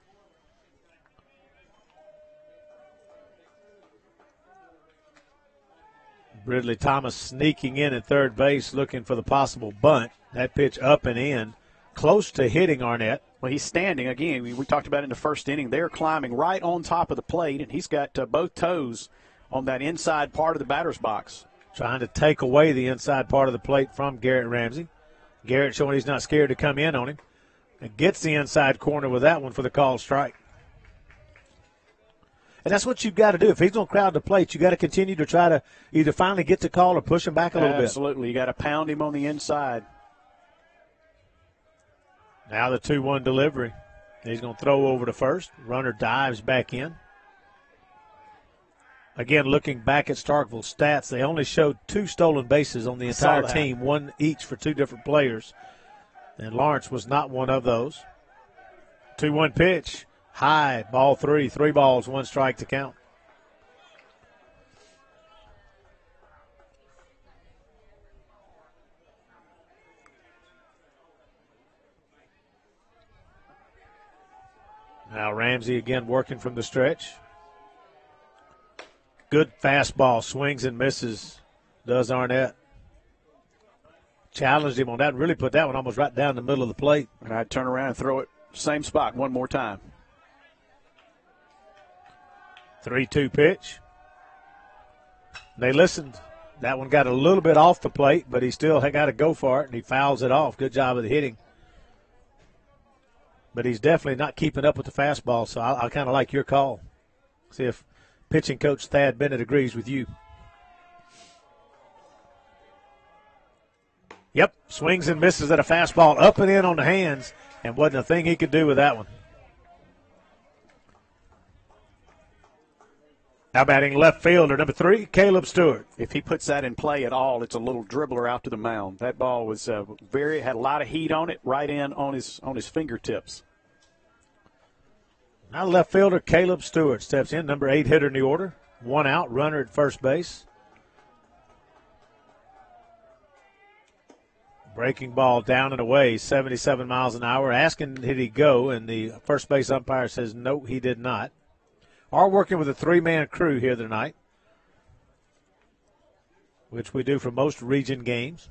Speaker 1: Ridley Thomas sneaking in at third base looking for the possible bunt. That pitch up and in, close to hitting Arnett.
Speaker 2: Well, he's standing. Again, we talked about it in the first inning. They're climbing right on top of the plate, and he's got both toes on that inside part of the batter's box.
Speaker 1: Trying to take away the inside part of the plate from Garrett Ramsey. Garrett showing he's not scared to come in on him. And gets the inside corner with that one for the called strike. And that's what you've got to do. If he's going to crowd the plate, you've got to continue to try to either finally get the call or push him back a little bit.
Speaker 2: Absolutely. You got to pound him on the inside.
Speaker 1: Now the 2-1 delivery. He's going to throw over to first. Runner dives back in. Again, looking back at Starkville's stats, they only showed 2 stolen bases on the entire team, 1 each for 2 different players. And Lawrence was not one of those. 2-1 pitch. High, ball 3. 3 balls, 1 strike to count. Now Ramsey again working from the stretch. Good fastball, swings and misses, does Arnett. Challenged him on that, really put that one almost right down the middle of the plate.
Speaker 2: And I'd turn around and throw it same spot one more time. 3-2
Speaker 1: pitch. They listened. That one got a little bit off the plate, but he still got to go for it, and he fouls it off. Good job of the hitting. But he's definitely not keeping up with the fastball, so I kind of like your call. See if pitching coach Thad Bennett agrees with you. Yep, swings and misses at a fastball up and in on the hands, and wasn't a thing he could do with that one. Now batting left fielder, number 3, Caleb Stewart.
Speaker 2: If he puts that in play at all, it's a little dribbler out to the mound. That ball was had a lot of heat on it, right in on his fingertips.
Speaker 1: Now left fielder Caleb Stewart steps in, number 8 hitter in the order. 1 out, runner at first base. Breaking ball down and away, 77 miles an hour. Asking did he go, and the first base umpire says no, he did not. Are working with a 3-man crew here tonight, which we do for most region games.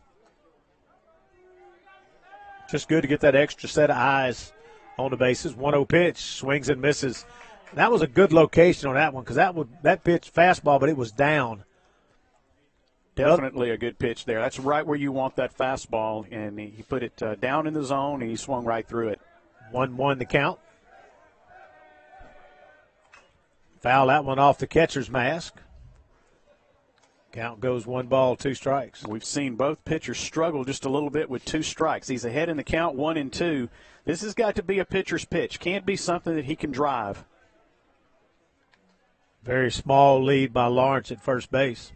Speaker 1: Just good to get that extra set of eyes on the bases. 1-0 pitch, swings and misses. That was a good location on that one because that pitch fastball, but it was down.
Speaker 2: Definitely a good pitch there. That's right where you want that fastball, and he put it down in the zone, and he swung right through it.
Speaker 1: 1-1 the count. Foul that one off the catcher's mask. Count goes 1 ball, 2 strikes.
Speaker 2: We've seen both pitchers struggle just a little bit with 2 strikes. He's ahead in the count, 1-2. This has got to be a pitcher's pitch. Can't be something that he can drive.
Speaker 1: Very small lead by Lawrence at first base.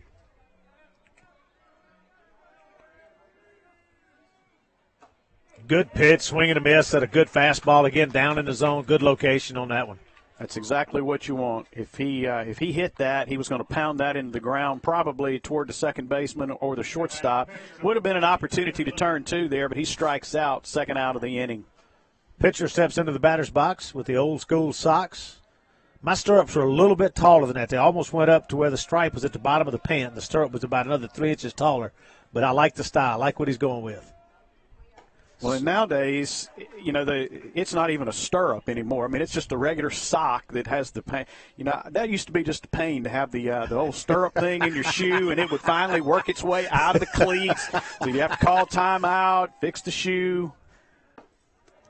Speaker 1: Good pitch, swing and a miss at a good fastball. Again, down in the zone. Good location on that one.
Speaker 2: That's exactly what you want. If he hit that, he was going to pound that into the ground, probably toward the second baseman or the shortstop. Would have been an opportunity to turn 2 there, but he strikes out, second out of the inning.
Speaker 1: Pitcher steps into the batter's box with the old school socks. My stirrups were a little bit taller than that. They almost went up to where the stripe was at the bottom of the pant. The stirrup was about another 3 inches taller. But I like the style. I like what he's going with.
Speaker 2: Well, and nowadays, it's not even a stirrup anymore. I mean, it's just a regular sock that has the pain. That used to be just a pain to have the old stirrup thing in your shoe, and it would finally work its way out of the cleats. So you have to call timeout, fix the shoe.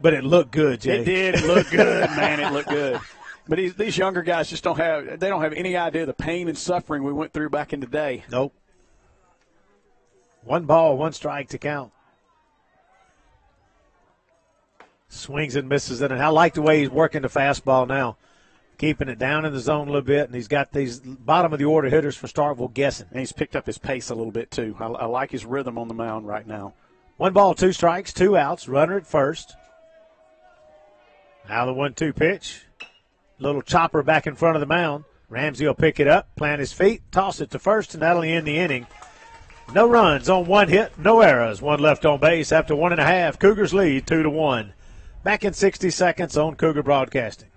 Speaker 1: But it looked good, Jay.
Speaker 2: It did. It looked good, man. It looked good. But these younger guys just don't have any idea the pain and suffering we went through back in the day.
Speaker 1: Nope. 1 ball, 1 strike to count. Swings and misses it, and I like the way he's working the fastball now, keeping it down in the zone a little bit, and he's got these bottom of the order hitters for Starkville guessing.
Speaker 2: And he's picked up his pace a little bit too. I like his rhythm on the mound right now.
Speaker 1: 1 ball, 2 strikes, 2 outs, runner at first. Now the 1-2 pitch. Little chopper back in front of the mound. Ramsey will pick it up, plant his feet, toss it to first, and that'll end the inning. No runs on 1 hit, no errors. 1 left on base after 1.5. Cougars lead 2-1. Back in 60 seconds on Cougar Broadcasting.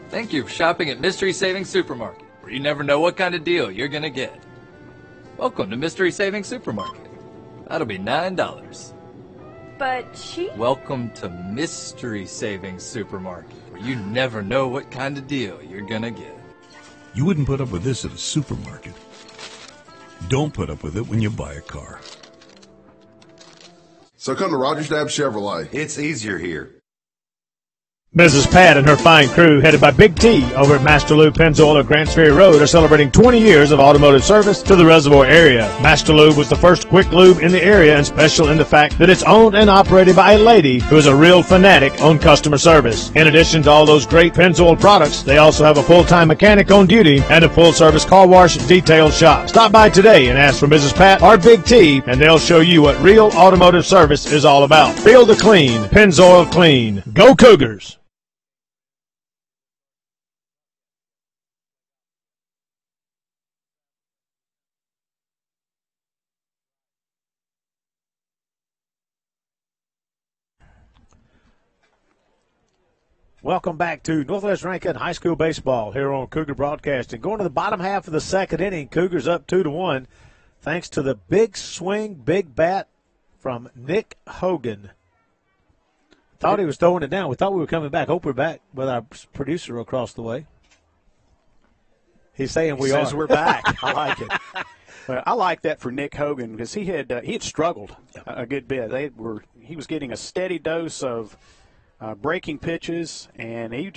Speaker 4: Thank you for shopping at Mystery Savings Supermarket, where you never know what kind of deal you're going to get. Welcome to Mystery Savings Supermarket. That'll be $9.
Speaker 8: But
Speaker 4: Welcome to Mystery Savings Supermarket, where you never know what kind of deal you're going to get.
Speaker 6: You wouldn't put up with this at a supermarket. Don't put up with it when you buy a car.
Speaker 7: So come to Rogers Dab Chevrolet.
Speaker 9: It's easier here.
Speaker 1: Mrs. Pat and her fine crew, headed by Big T over at Master Lube Pennzoil at Grants Ferry Road, are celebrating 20 years of automotive service to the reservoir area. Master Lube was the first quick lube in the area, and special in the fact that it's owned and operated by a lady who is a real fanatic on customer service. In addition to all those great Pennzoil products, they also have a full-time mechanic on duty and a full-service car wash detail shop. Stop by today and ask for Mrs. Pat or Big T, and they'll show you what real automotive service is all about. Feel the clean. Pennzoil clean. Go Cougars! Welcome back to Northwest Rankin High School Baseball here on Cougar Broadcasting. Going to the bottom half of the second inning, Cougars up 2-1 thanks to the big swing, big bat from Nick Hogan. Thought he was throwing it down. We thought we were coming back. Hope we're back with our producer across the way. He's saying we
Speaker 2: says
Speaker 1: are.
Speaker 2: We're back. I like it. Well, I like that for Nick Hogan because he had struggled a good bit. He was getting a steady dose of breaking pitches, and he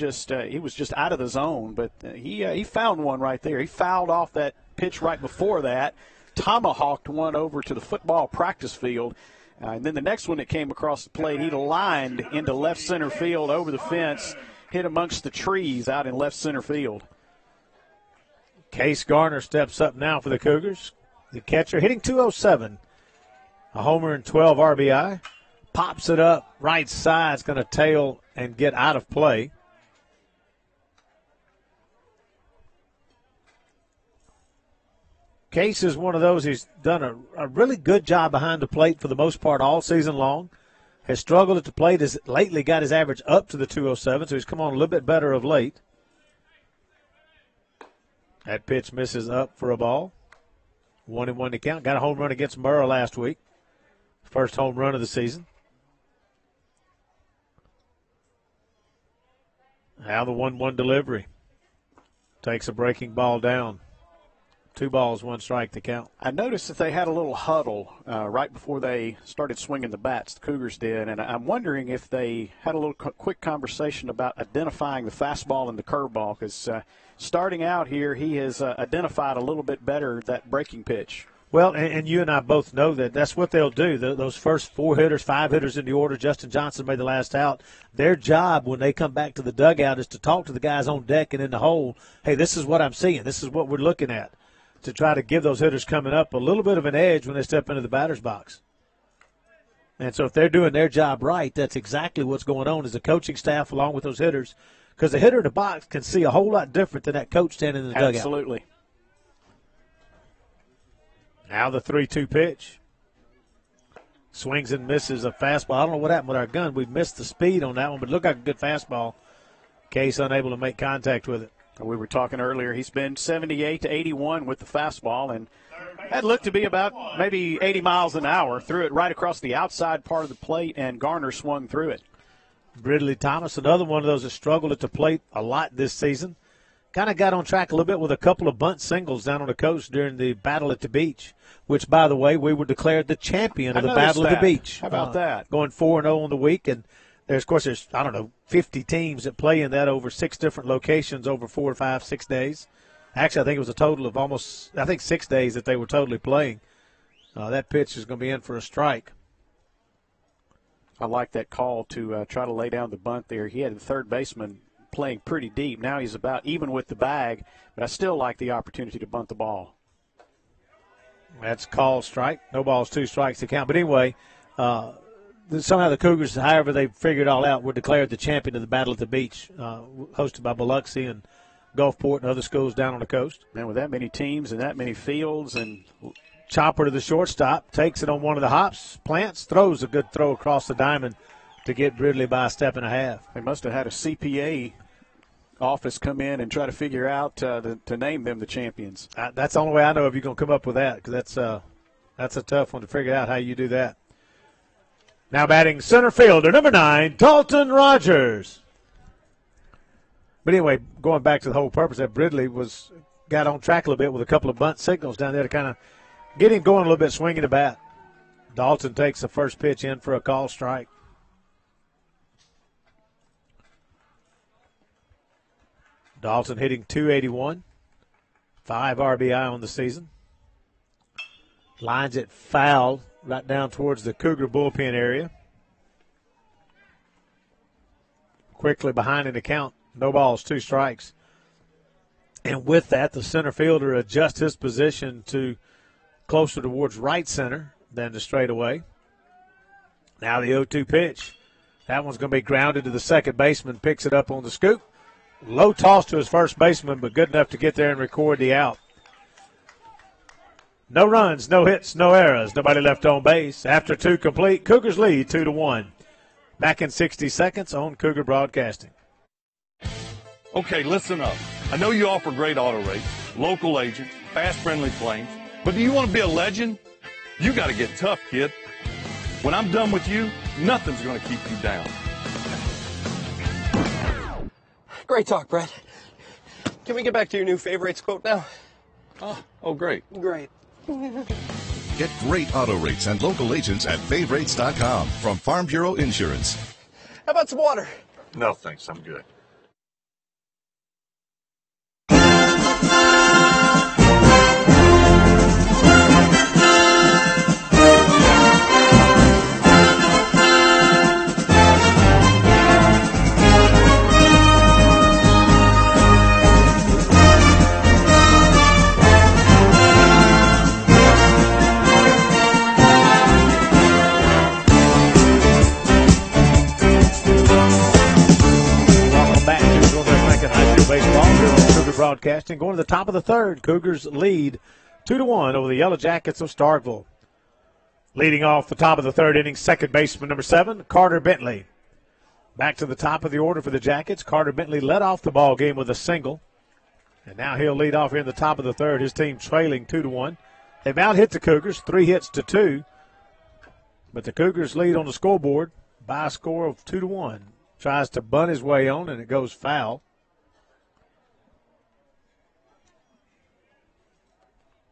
Speaker 2: was just out of the zone. But he found one right there. He fouled off that pitch right before that, tomahawked one over to the football practice field. And then the next one that came across the plate, he lined into left center field over the fence, hit amongst the trees out in left center field.
Speaker 1: Case Garner steps up now for the Cougars. The catcher hitting .207. A homer and 12 RBI. Pops it up right side. It's going to tail and get out of play. Case is one of those who's done a really good job behind the plate for the most part all season long. Has struggled at the plate, has lately got his average up to the .207, so he's come on a little bit better of late. That pitch misses up for a ball. 1-1 to count. Got a home run against Murrah last week. First home run of the season. Now the 1-1 delivery. Takes a breaking ball down. 2 balls, 1 strike to count.
Speaker 2: I noticed that they had a little huddle right before they started swinging the bats, the Cougars did, and I'm wondering if they had a little quick conversation about identifying the fastball and the curveball, because starting out here, he has identified a little bit better that breaking pitch.
Speaker 1: Well, and you and I both know that that's what they'll do. Those first 4 hitters, 5 hitters in the order, Justin Johnson made the last out. Their job when they come back to the dugout is to talk to the guys on deck and in the hole. Hey, this is what I'm seeing. This is what we're looking at, to try to give those hitters coming up a little bit of an edge when they step into the batter's box. And so if they're doing their job right, that's exactly what's going on is the coaching staff along with those hitters, because the hitter in the box can see a whole lot different than that coach standing in the dugout.
Speaker 2: Absolutely.
Speaker 1: Now the 3-2 pitch. Swings and misses a fastball. I don't know what happened with our gun. We missed the speed on that one, but it looked like a good fastball. Case unable to make contact with it.
Speaker 2: We were talking earlier, he's been 78 to 81 with the fastball, and that looked to be about maybe 80 miles an hour. Threw it right across the outside part of the plate, and Garner swung through it.
Speaker 1: Ridley Thomas, another one of those that struggled at the plate a lot this season. Kind of got on track a little bit with a couple of bunt singles down on the coast during the Battle at the Beach, which, by the way, we were declared the champion of the Battle at the Beach.
Speaker 2: How about that?
Speaker 1: Going 4-0 on the week, and there's 50 teams that play in that over 6 different locations over 4, 5, 6 days. Actually, I think it was a total of 6 days that they were totally playing. That pitch is going to be in for a strike.
Speaker 2: I like that call to try to lay down the bunt there. He had the third baseman playing pretty deep. Now he's about even with the bag, but I still like the opportunity to bunt the ball.
Speaker 1: That's called strike. No balls, 2 strikes to count. But anyway, somehow the Cougars, however they figured it all out, were declared the champion of the Battle at the Beach, hosted by Biloxi and Gulfport and other schools down on the coast.
Speaker 2: Man, with that many teams and that many fields, and
Speaker 1: chopper to the shortstop, takes it on one of the hops, plants, throws a good throw across the diamond to get Ridley by a step and a half.
Speaker 2: They must have had a CPA office come in and try to figure out to name them the champions.
Speaker 1: That's the only way I know if you're going to come up with that, because that's a tough one to figure out how you do that. Now batting center fielder, number 9, Dalton Rogers. But anyway, going back to the whole purpose, that Ridley got on track a little bit with a couple of bunt signals down there to kind of get him going a little bit, swinging the bat. Dalton takes the first pitch in for a call strike. Dalton hitting .281, 5 RBI on the season. Lines it foul right down towards the Cougar bullpen area. Quickly behind in the count. No balls, 2 strikes. And with that, the center fielder adjusts his position to closer towards right center than the straightaway. Now the 0-2 pitch. That one's going to be grounded to the second baseman. Picks it up on the scoop. Low toss to his first baseman, but good enough to get there and record the out. No runs, no hits, no errors. Nobody left on base. After 2 complete, Cougars lead 2-1. Back in 60 seconds on Cougar Broadcasting.
Speaker 11: Okay, listen up. I know you offer great auto rates, local agent, fast, friendly claims, but do you want to be a legend? You got to get tough, kid. When I'm done with you, nothing's going to keep you down.
Speaker 10: Great talk, Brett. Can we get back to your new favorites quote now?
Speaker 11: Oh, great.
Speaker 10: Great.
Speaker 12: Get great auto rates and local agents at favrates.com from Farm Bureau Insurance.
Speaker 10: How about some water?
Speaker 11: No, thanks. I'm good.
Speaker 1: Broadcasting going to the top of the third. Cougars lead 2-1 over the Yellow Jackets of Starkville. Leading off the top of the third inning, second baseman number 7, Carter Bentley. Back to the top of the order for the Jackets. Carter Bentley led off the ball game with a single. And now he'll lead off here in the top of the third. His team trailing 2-1. They've out-hit the Cougars, 3 hits to 2. But the Cougars lead on the scoreboard by a score of 2-1. Tries to bunt his way on, and it goes foul.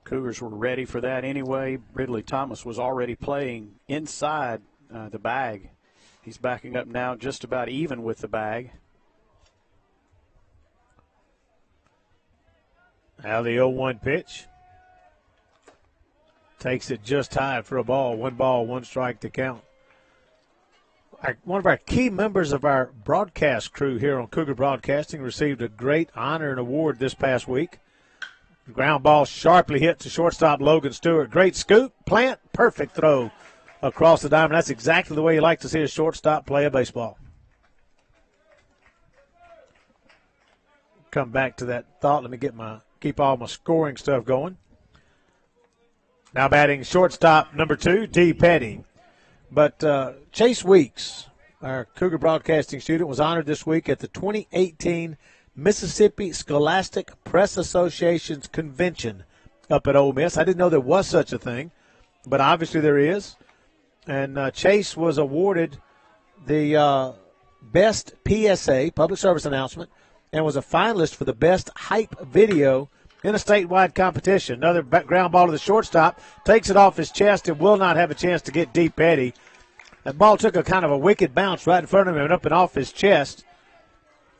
Speaker 2: Cougars were ready for that anyway. Ridley Thomas was already playing inside the bag. He's backing up now just about even with the bag.
Speaker 1: Now the 0-1 pitch. Takes it just high for a ball. 1 ball, 1 strike to count. One of our key members of our broadcast crew here on Cougar Broadcasting received a great honor and award this past week. Ground ball sharply hit to shortstop Logan Stewart. Great scoop, plant, perfect throw across the diamond. That's exactly the way you like to see a shortstop play a baseball. Come back to that thought. Let me keep all my scoring stuff going. Now batting shortstop number 2, D. Petty. But Chase Weeks, our Cougar Broadcasting student, was honored this week at the 2018 Mississippi Scholastic Press Association's convention up at Ole Miss. I didn't know there was such a thing, but obviously there is. And Chase was awarded the best PSA, public service announcement, and was a finalist for the best hype video in a statewide competition. Another ground ball to the shortstop, takes it off his chest and will not have a chance to get Deep Petty. That ball took a kind of a wicked bounce right in front of him and up and off his chest.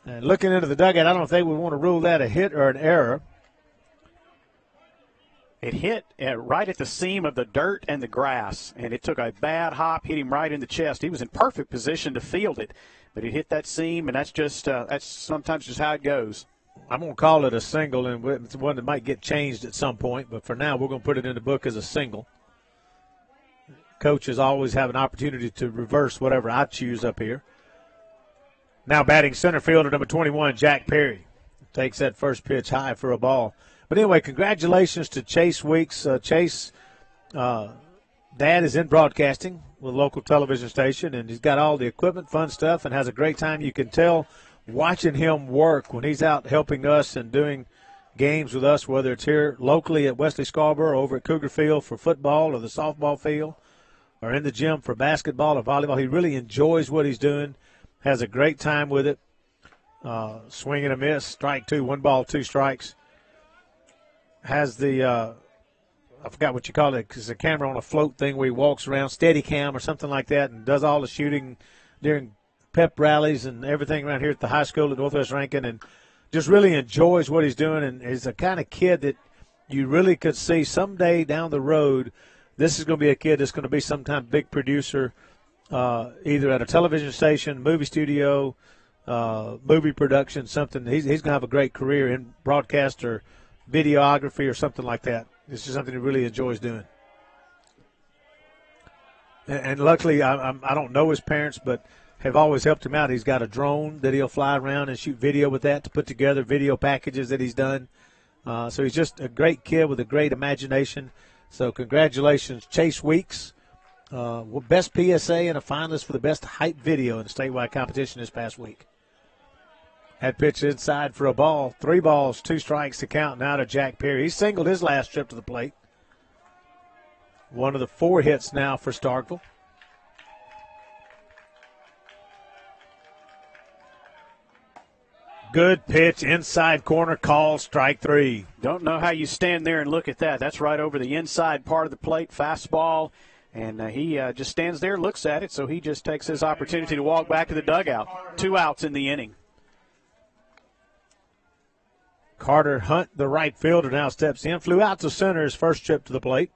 Speaker 1: And looking into the dugout, I don't know if they would want to rule that a hit or an error.
Speaker 2: It hit right at the seam of the dirt and the grass, and it took a bad hop, hit him right in the chest. He was in perfect position to field it, but it hit that seam, and that's sometimes just how it goes.
Speaker 1: I'm going to call it a single, and it's one that might get changed at some point, but for now we're going to put it in the book as a single. Coaches always have an opportunity to reverse whatever I choose up here. Now batting center fielder number 21, Jack Perry. Takes that first pitch high for a ball. But anyway, congratulations to Chase Weeks. Chase, dad is in broadcasting with a local television station, and he's got all the equipment, fun stuff, and has a great time. You can tell watching him work when he's out helping us and doing games with us, whether it's here locally at Wesley Scarborough, over at Cougar Field for football or the softball field, or in the gym for basketball or volleyball. He really enjoys what he's doing, has a great time with it. Swing and a miss, strike 2, 1 ball, 2 strikes. Has the, I forgot what you call it, because the camera on a float thing where he walks around, steady cam or something like that, and does all the shooting during pep rallies and everything around here at the high school at Northwest Rankin, and just really enjoys what he's doing, and is the kind of kid that you really could see someday down the road, this is going to be a kid that's going to be some kind of big producer, either at a television station, movie studio, movie production, something. He's going to have a great career in broadcast or videography or something like that. This is something he really enjoys doing. And luckily, I don't know his parents, but have always helped him out. He's got a drone that he'll fly around and shoot video with that to put together video packages that he's done. So he's just a great kid with a great imagination. So congratulations, Chase Weeks. Best PSA and a finalist for the best hype video in the statewide competition this past week. That pitch inside for a ball. 3 balls, 2 strikes to count now to Jack Perry. He singled his last trip to the plate. One of the 4 hits now for Starkville. Good pitch, inside corner, call, strike 3.
Speaker 2: Don't know how you stand there and look at that. That's right over the inside part of the plate, fastball. And he just stands there, looks at it, so he just takes his opportunity to walk back to the dugout. 2 outs in the inning.
Speaker 1: Carter Hunt, the right fielder, now steps in. Flew out to center his first trip to the plate.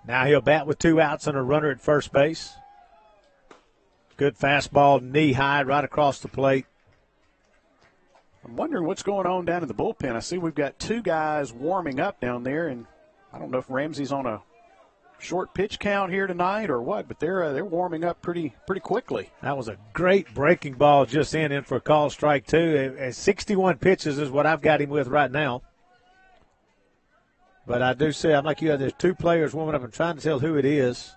Speaker 1: Now he'll bat with 2 outs and a runner at first base. Good fastball, knee high, right across the plate.
Speaker 2: I'm wondering what's going on down in the bullpen. I see we've got 2 guys warming up down there, and I don't know if Ramsey's on a short pitch count here tonight or what, but they're warming up pretty quickly.
Speaker 1: That was a great breaking ball just in for a call, strike 2. 61 pitches is what I've got him with right now. But I do say, I'm like you, there's 2 players warming up and trying to tell who it is.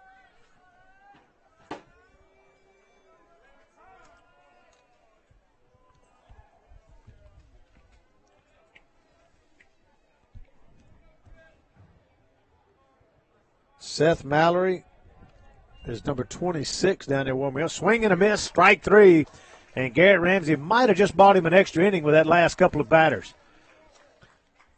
Speaker 1: Seth Mallory is number 26 down there warming up. Swing and a miss, strike 3. And Garrett Ramsey might have just bought him an extra inning with that last couple of batters.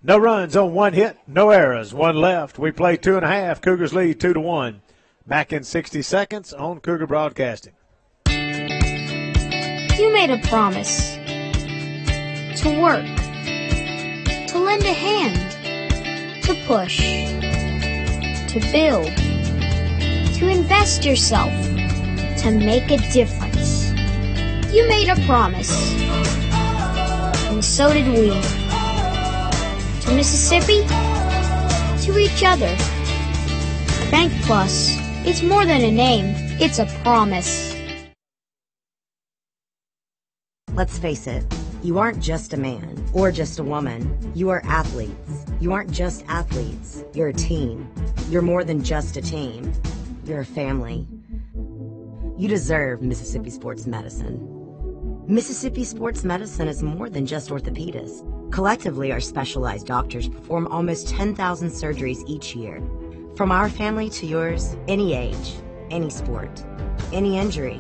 Speaker 1: No runs on 1 hit, no errors, 1 left. We play 2.5. Cougars lead 2-1. Back in 60 seconds on Cougar Broadcasting.
Speaker 8: You made a promise to work, to lend a hand, to push, to build, to invest yourself, to make a difference. You made a promise, and so did we. To Mississippi, to each other. Bank Plus, it's more than a name, it's a promise.
Speaker 13: Let's face it, you aren't just a man or just a woman. You are athletes. You aren't just athletes, you're a team. You're more than just a team. You're a family. You deserve Mississippi Sports Medicine. Mississippi Sports Medicine is more than just orthopedists. Collectively, our specialized doctors perform almost 10,000 surgeries each year. From our family to yours, any age, any sport, any injury,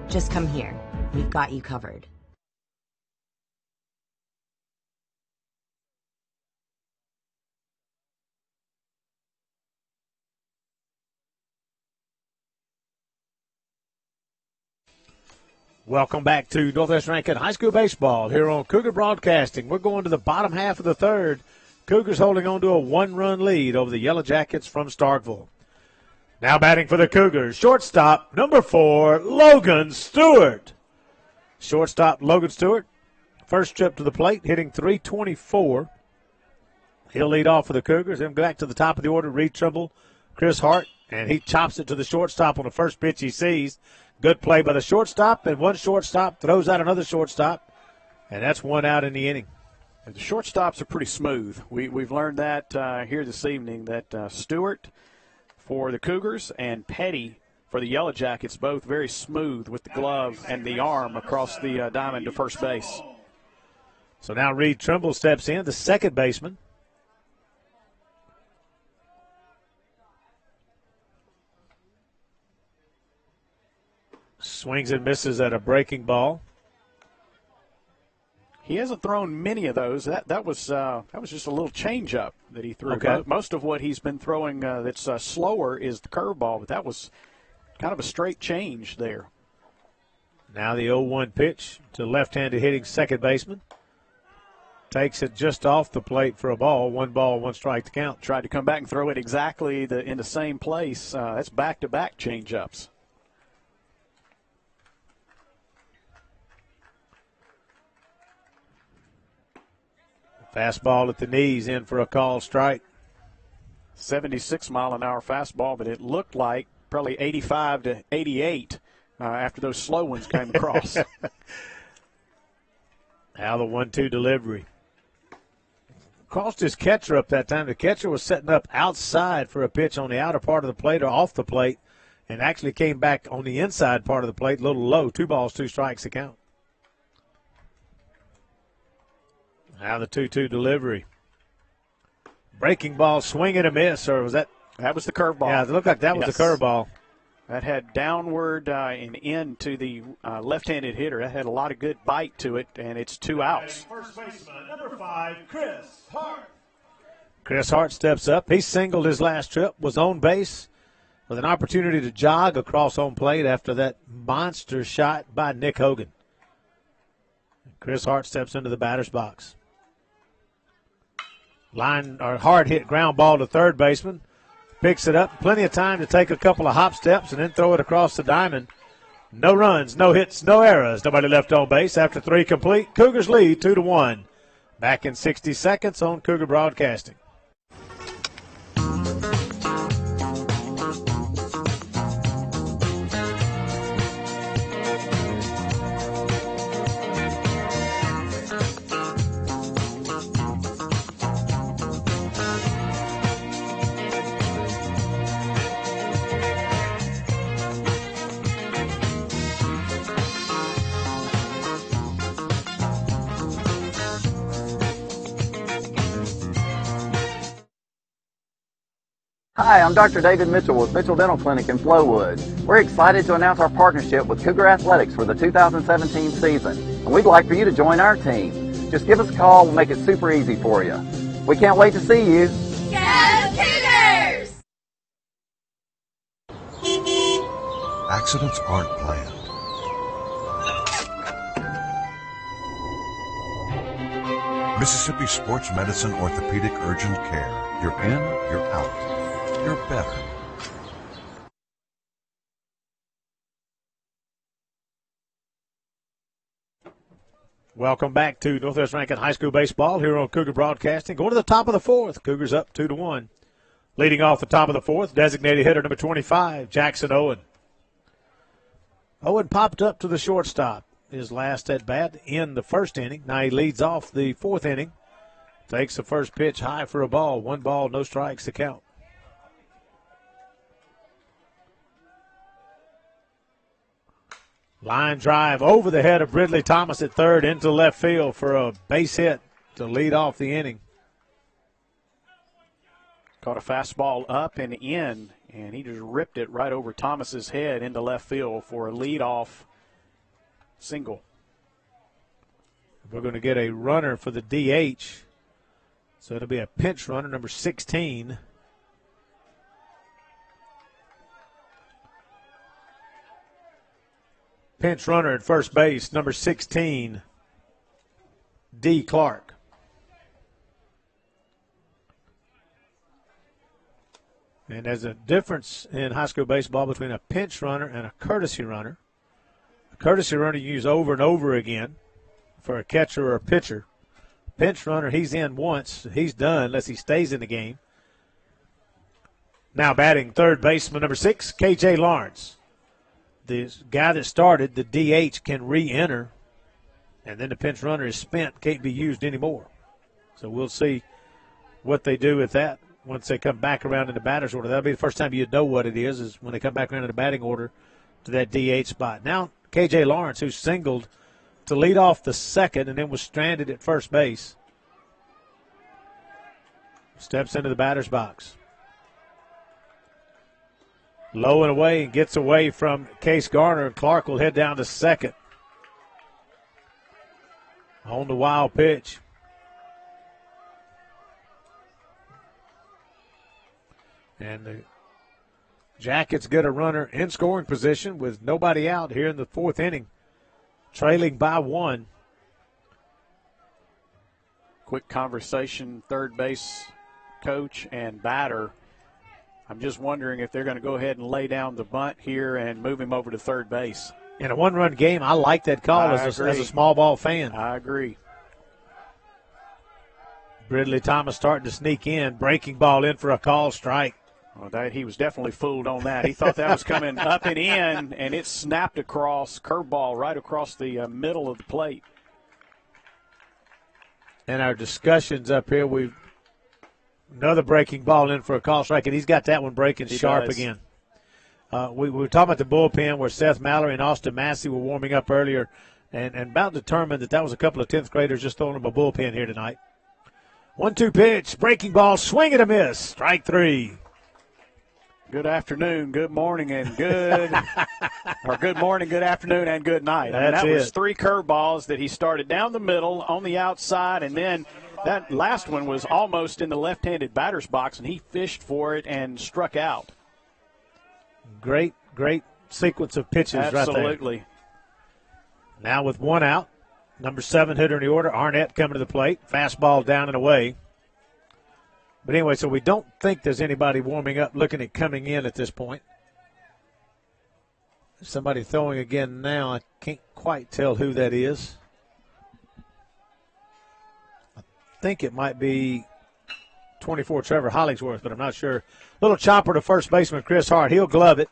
Speaker 13: just come here. We've got you covered.
Speaker 1: Welcome back to Northwest Rankin High School Baseball here on Cougar Broadcasting. We're going to the bottom half of the third. Cougars holding on to a 1-run lead over the Yellow Jackets from Starkville. Now batting for the Cougars, shortstop, number 4, Logan Stewart. Shortstop Logan Stewart, first trip to the plate, hitting .324. He'll lead off for the Cougars. Then back to the top of the order, Reed Trimble, Chris Hart, and he chops it to the shortstop on the first pitch he sees. Good play by the shortstop, and one shortstop throws out another shortstop, and that's 1 out in the inning.
Speaker 2: And the shortstops are pretty smooth. We've learned that here this evening, that Stewart for the Cougars and Petty for the Yellow Jackets, both very smooth with the glove and the arm across the diamond to first base.
Speaker 1: So now Reed Trimble steps in, the second baseman. Swings and misses at a breaking ball.
Speaker 2: He hasn't thrown many of those. That was just a little changeup that he threw.
Speaker 1: Okay.
Speaker 2: Most of what he's been throwing that's slower is the curveball, but that was kind of a straight change there.
Speaker 1: Now the 0-1 pitch to left-handed hitting second baseman. Takes it just off the plate for a ball. 1 strike to count.
Speaker 2: Tried to come back and throw it exactly in the same place. That's back-to-back changeups.
Speaker 1: Fastball at the knees, in for a call strike.
Speaker 2: 76-mile-an-hour fastball, but it looked like probably 85 to 88 after those slow ones came across.
Speaker 1: Now the 1-2 delivery. Crossed his catcher up that time. The catcher was setting up outside for a pitch on the outer part of the plate or off the plate, and actually came back on the inside part of the plate, a little low. 2 balls, 2 strikes to count. Now the 2-2 delivery. Breaking ball, swing and a miss, or was that?
Speaker 2: That was the curveball.
Speaker 1: Yeah, it looked like that was the curveball.
Speaker 2: That had downward and in to the left-handed hitter. That had a lot of good bite to it, and it's 2 outs.
Speaker 1: First baseman, number 5, Chris Hart. Chris Hart steps up. He singled his last trip, was on base with an opportunity to jog across home plate after that monster shot by Nick Hogan. Chris Hart steps into the batter's box. Hard hit ground ball to third baseman. Picks it up. Plenty of time to take a couple of hop steps and then throw it across the diamond. No runs, no hits, no errors. Nobody left on base after 3 complete. Cougars lead 2-1. Back in 60 seconds on Cougar Broadcasting.
Speaker 14: Hi, I'm Dr. David Mitchell with Mitchell Dental Clinic in Flowood. We're excited to announce our partnership with Cougar Athletics for the 2017 season, and we'd like for you to join our team. Just give us a call, we'll make it super easy for you. We can't wait to see you.
Speaker 15: Go Cougars!
Speaker 12: Accidents aren't planned. Mississippi Sports Medicine Orthopedic Urgent Care. You're in, you're out. You're better.
Speaker 1: Welcome back to Northwest Rankin High School baseball here on Cougar Broadcasting. Going to the top of the 4th. Cougars up 2-1. Leading off the top of the 4th, designated hitter number 25, Jackson Owen. Owen popped up to the shortstop. His last at bat in the first inning. Now he leads off the 4th inning. Takes the first pitch high for a ball. 1 ball, no strikes to count. Line drive over the head of Ridley Thomas at third into left field for a base hit to lead off the inning.
Speaker 2: Caught a fastball up and in, and he just ripped it right over Thomas's head into left field for a leadoff single.
Speaker 1: We're going to get a runner for the DH. So it'll be a pinch runner, number 16. Pinch runner at first base, number 16, D. Clark. And there's a difference in high school baseball between a pinch runner and a courtesy runner. A courtesy runner you use over and over again for a catcher or a pitcher. Pinch runner, he's in once. He's done unless he stays in the game. Now batting third baseman, number 6, K.J. Lawrence. The guy that started, the DH, can re-enter, and then the pinch runner is spent, can't be used anymore. So we'll see what they do with that once they come back around in the batter's order. That'll be the first time you know what it is when they come back around in the batting order to that DH spot. Now, K.J. Lawrence, who singled to lead off the second and then was stranded at first base, steps into the batter's box. Low and away and gets away from Case Garner, and Clark will head down to second. On the wild pitch. And the Jackets get a runner in scoring position with nobody out here in the 4th inning, trailing by 1.
Speaker 2: Quick conversation, third base coach and batter. I'm just wondering if they're going to go ahead and lay down the bunt here and move him over to third base.
Speaker 1: In a one-run game, I like that call as a small ball fan.
Speaker 2: I agree.
Speaker 1: Ridley Thomas starting to sneak in, breaking ball in for a call strike.
Speaker 2: Well, he was definitely fooled on that. He thought that was coming up and in, and it snapped across, curveball right across the middle of the plate.
Speaker 1: And our discussions up here, another breaking ball in for a call strike, and he's got that one breaking sharp again. We were talking about the bullpen where Seth Mallory and Austin Massey were warming up earlier and about determined that was a couple of 10th graders just throwing them a bullpen here tonight. 1-2 pitch, breaking ball, swing and a miss, strike 3.
Speaker 2: Good afternoon, good morning, and good or good morning, good afternoon, and good night. That was 3 curveballs that he started down the middle on the outside, and then that last one was almost in the left-handed batter's box, and he fished for it and struck out.
Speaker 1: Great sequence of pitches right there.
Speaker 2: Absolutely.
Speaker 1: Now with 1 out, number 7 hitter in the order, Arnett coming to the plate. Fastball down and away. But anyway, so we don't think there's anybody warming up looking at coming in at this point. Somebody throwing again now. I can't quite tell who that is. I think it might be 24 Trevor Hollingsworth, but I'm not sure. Little chopper to first baseman Chris Hart. He'll glove it.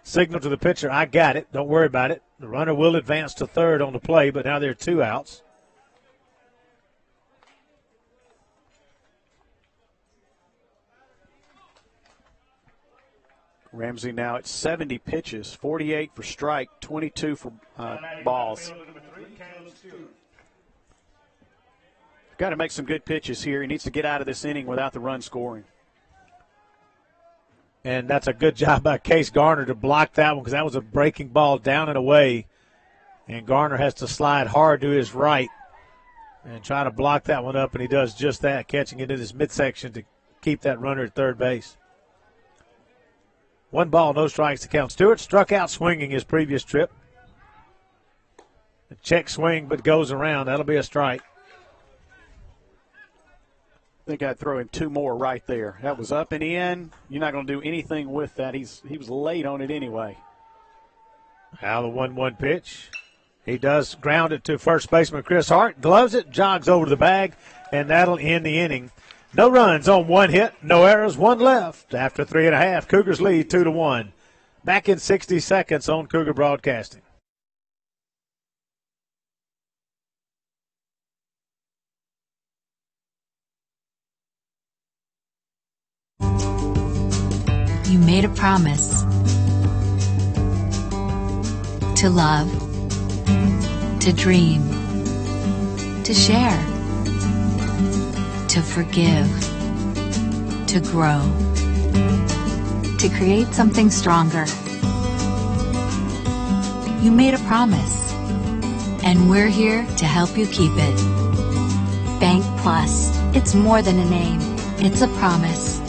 Speaker 1: Signal to the pitcher, I got it. Don't worry about it. The runner will advance to third on the play, but now there are 2 outs.
Speaker 2: Ramsey now at 70 pitches, 48 for strike, 22 for balls. Got to make some good pitches here. He needs to get out of this inning without the run scoring.
Speaker 1: And that's a good job by Case Garner to block that one because that was a breaking ball down and away. And Garner has to slide hard to his right and try to block that one up, and he does just that, catching it in his midsection to keep that runner at third base. 1 ball, no strikes to count. Stewart struck out swinging his previous trip. A check swing, but goes around. That'll be a strike.
Speaker 2: I think I'd throw him 2 more right there. That was up and in. You're not going to do anything with that. He was late on it anyway.
Speaker 1: Now the 1-1 pitch. He does ground it to first baseman Chris Hart. Gloves it, jogs over to the bag, and that'll end the inning. No runs on 1 hit, no errors, 1 left. After 3.5, Cougars lead 2-1. Back in 60 seconds on Cougar Broadcasting.
Speaker 3: You made a promise to love, to dream, to share, to forgive, to grow, to create something stronger. You made a promise, and we're here to help you keep it. Bank Plus, it's more than a name, it's a promise.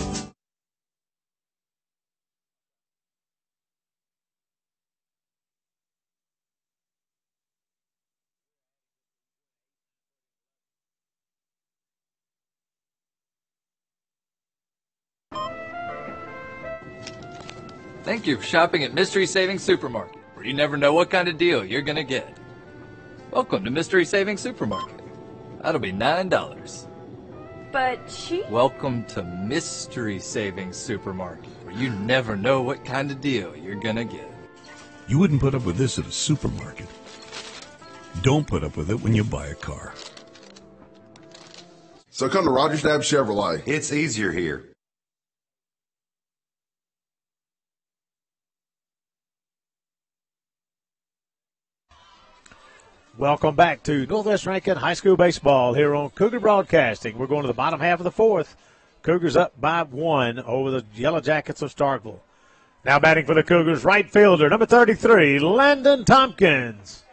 Speaker 4: Thank you for shopping at Mystery Savings Supermarket, where you never know what kind of deal you're going to get. Welcome to Mystery Savings Supermarket. That'll be $9.
Speaker 5: But
Speaker 4: Welcome to Mystery Savings Supermarket, where you never know what kind of deal you're going to get.
Speaker 6: You wouldn't put up with this at a supermarket. Don't put up with it when you buy a car.
Speaker 7: So come to Rogers Dab Chevrolet.
Speaker 9: It's easier here.
Speaker 1: Welcome back to Northwest Rankin High School Baseball here on Cougar Broadcasting. We're going to the bottom half of the 4th. Cougars up by 1 over the Yellow Jackets of Starkville. Now batting for the Cougars, right fielder, number 33, Landon Thompkins.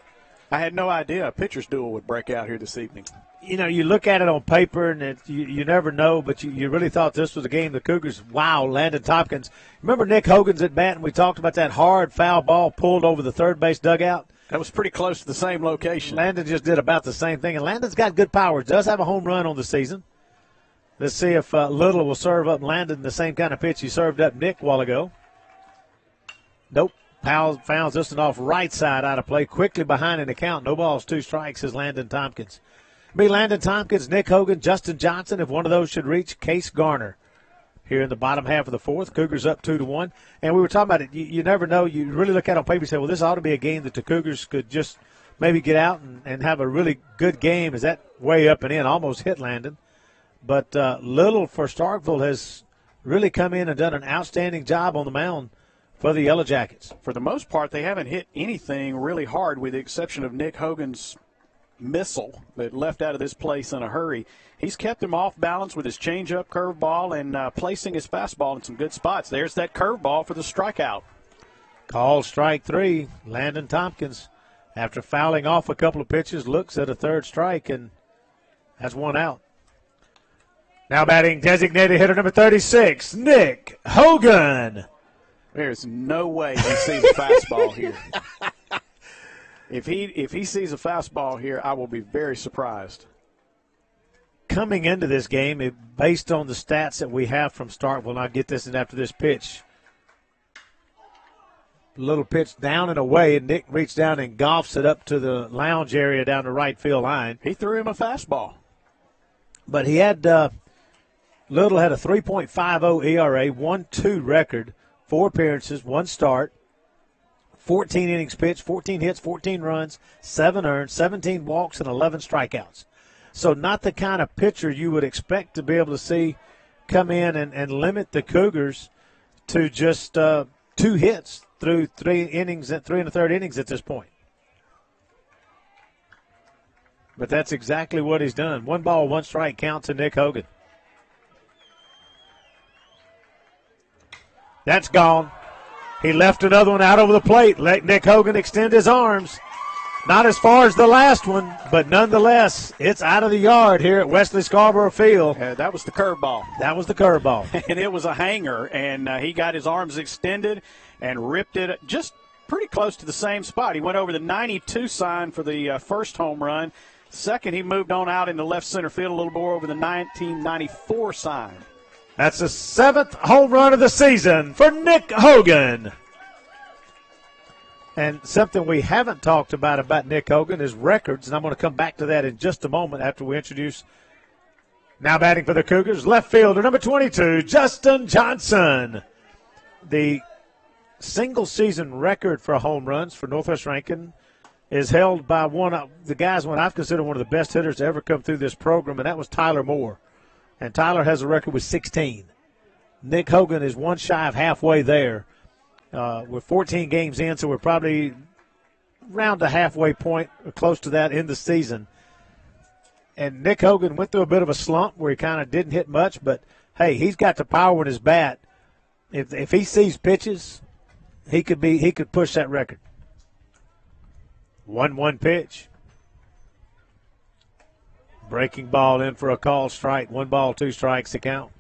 Speaker 2: I had no idea a pitcher's duel would break out here this evening.
Speaker 1: You know, you look at it on paper, and you never know, but you really thought this was a game. The Cougars, wow, Landon Tompkins. Remember Nick Hogan's at bat, and we talked about that hard foul ball pulled over the third base dugout?
Speaker 2: That was pretty close to the same location.
Speaker 1: Landon just did about the same thing, and Landon's got good power. Does have a home run on the season. Let's see if Little will serve up Landon the same kind of pitch he served up Nick a while ago. Nope. Powell fouls this one off right side out of play, quickly behind in the count. No balls, 2 strikes is Landon Tompkins. Be Landon Tompkins, Nick Hogan, Justin Johnson, if one of those should reach, Case Garner. Here in the bottom half of the 4th, Cougars up 2-1. And we were talking about it. You never know. You really look at it on paper and say, well, this ought to be a game that the Cougars could just maybe get out and have a really good game. Is that way up and in? Almost hit Landon. But Little for Starkville has really come in and done an outstanding job on the mound for the Yellow Jackets.
Speaker 2: For the most part, they haven't hit anything really hard with the exception of Nick Hogan's missile that left out of this place in a hurry. He's kept him off balance with his changeup, curveball, and placing his fastball in some good spots. There's that curveball for the strikeout.
Speaker 1: Called strike 3. Landon Thompkins, after fouling off a couple of pitches, looks at a third strike, and has one out. Now batting designated hitter number 36, Nick Hogan.
Speaker 2: There's no way he sees a fastball here. If he sees a fastball here, I will be very surprised.
Speaker 1: Coming into this game, based on the stats that we have from Starkville, and I'll get this in after this pitch. Little pitch down and away, and Nick reached down and golfs it up to the lounge area down the right field line.
Speaker 2: He threw him a fastball.
Speaker 1: But he had Little had a 3.50 ERA, 1-2 record, 4 appearances, 1 start, 14 innings pitched, 14 hits, 14 runs, 7 earned, 17 walks, and 11 strikeouts. So not the kind of pitcher you would expect to be able to see come in and limit the Cougars to just 2 hits through 3 innings, 3 1/3 innings at this point. But that's exactly what he's done. 1 ball, 1 strike count to Nick Hogan. That's gone. He left another one out over the plate. Let Nick Hogan extend his arms. Not as far as the last one, but nonetheless, it's out of the yard here at Wesley Scarborough Field.
Speaker 2: That was the curveball.
Speaker 1: That was the curveball.
Speaker 2: And it was a hanger, and he got his arms extended and ripped it just pretty close to the same spot. He went over the 92 sign for the first home run. Second, he moved on out into left center field a little more over the 1994 sign.
Speaker 1: That's the 7th home run of the season for Nick Hogan. And something we haven't talked about Nick Hogan is records, and I'm going to come back to that in just a moment after we introduce. Now batting for the Cougars, left fielder number 22, Justin Johnson. The single-season record for home runs for Northwest Rankin is held by one of the guys when I've considered one of the best hitters to ever come through this program, and that was Tyler Moore. And Tyler has a record with 16. Nick Hogan is one shy of halfway there. We're 14 games in, so we're probably around the halfway point or close to that in the season. And Nick Hogan went through a bit of a slump where he kind of didn't hit much, but, hey, he's got the power in his bat. If he sees pitches, he could push that record. 1-1 pitch. Breaking ball in for a called strike. 1 ball, 2 strikes to count.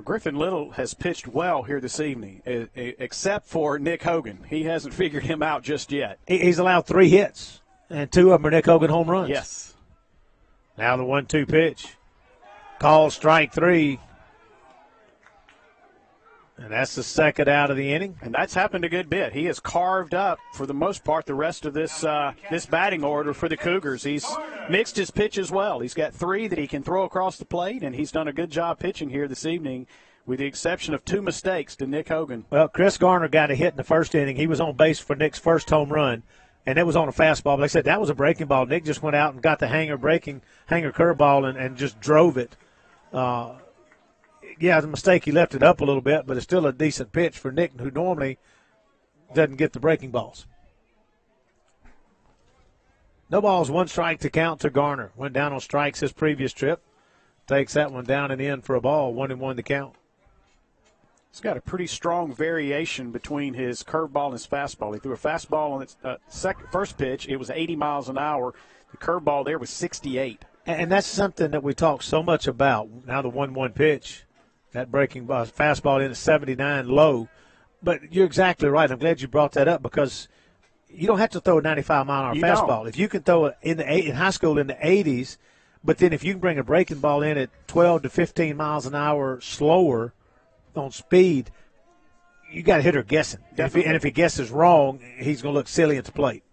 Speaker 2: Griffin Little has pitched well here this evening, except for Nick Hogan. He hasn't figured him out just yet.
Speaker 1: He's allowed 3 hits, and 2 of them are Nick Hogan home runs.
Speaker 2: Yes.
Speaker 1: Now the 1-2 pitch. Called strike 3. And that's the second out of the inning.
Speaker 2: And that's happened a good bit. He has carved up, for the most part, the rest of this this batting order for the Cougars. He's mixed his pitches well. He's got 3 that he can throw across the plate, and he's done a good job pitching here this evening, with the exception of 2 mistakes to Nick Hogan.
Speaker 1: Well, Chris Garner got a hit in the first inning. He was on base for Nick's first home run, and it was on a fastball. But they said that was a breaking ball. Nick just went out and got the hanger curveball and just drove it. Yeah, it's a mistake. He left it up a little bit, but it's still a decent pitch for Nick, who normally doesn't get the breaking balls. No balls, 1 strike to count to Garner. Went down on strikes his previous trip. Takes that one down and in for a ball, 1-1 to count.
Speaker 2: He's got a pretty strong variation between his curveball and his fastball. He threw a fastball on its first pitch. It was 80 miles an hour. The curveball there was 68.
Speaker 1: And that's something that we talk so much about. Now the 1-1 pitch. That breaking ball, fastball in at 79 low. But you're exactly right. I'm glad you brought that up because you don't have to throw a 95-mile-an-hour fastball. If you can throw it in high school in the 80s, but then if you can bring a breaking ball in at 12 to 15 miles an hour slower on speed, you got a hitter guessing. And if he guesses wrong, he's going to look silly at the plate.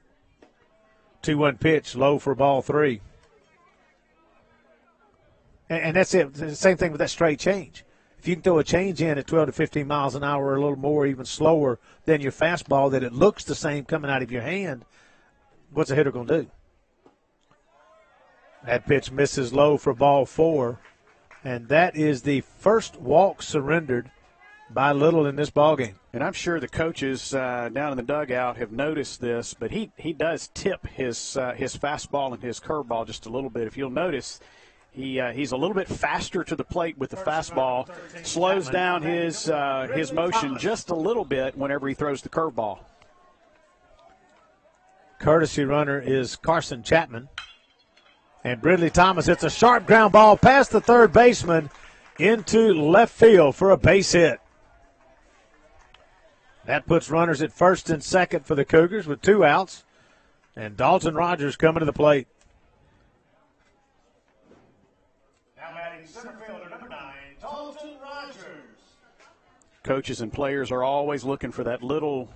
Speaker 1: 2-1 pitch, low for ball 3. And that's it. The same thing with that straight change. If you can throw a change in at 12 to 15 miles an hour or a little more, even slower than your fastball, that it looks the same coming out of your hand, what's a hitter going to do? That pitch misses low for ball 4, and that is the first walk surrendered by little in this ballgame.
Speaker 2: And I'm sure the coaches down in the dugout have noticed this, but he does tip his fastball and his curveball just a little bit. If you'll notice, he's a little bit faster to the plate with the fastball, slows down his motion just a little bit whenever he throws the curveball.
Speaker 1: Courtesy runner is Carson Chapman. And Ridley Thomas hits a sharp ground ball past the third baseman into left field for a base hit. That puts runners at first and second for the Cougars with 2 outs. And Dalton Rogers coming to the plate.
Speaker 16: Now batting center fielder number 9, Dalton Rogers.
Speaker 2: Coaches and players are always looking for that little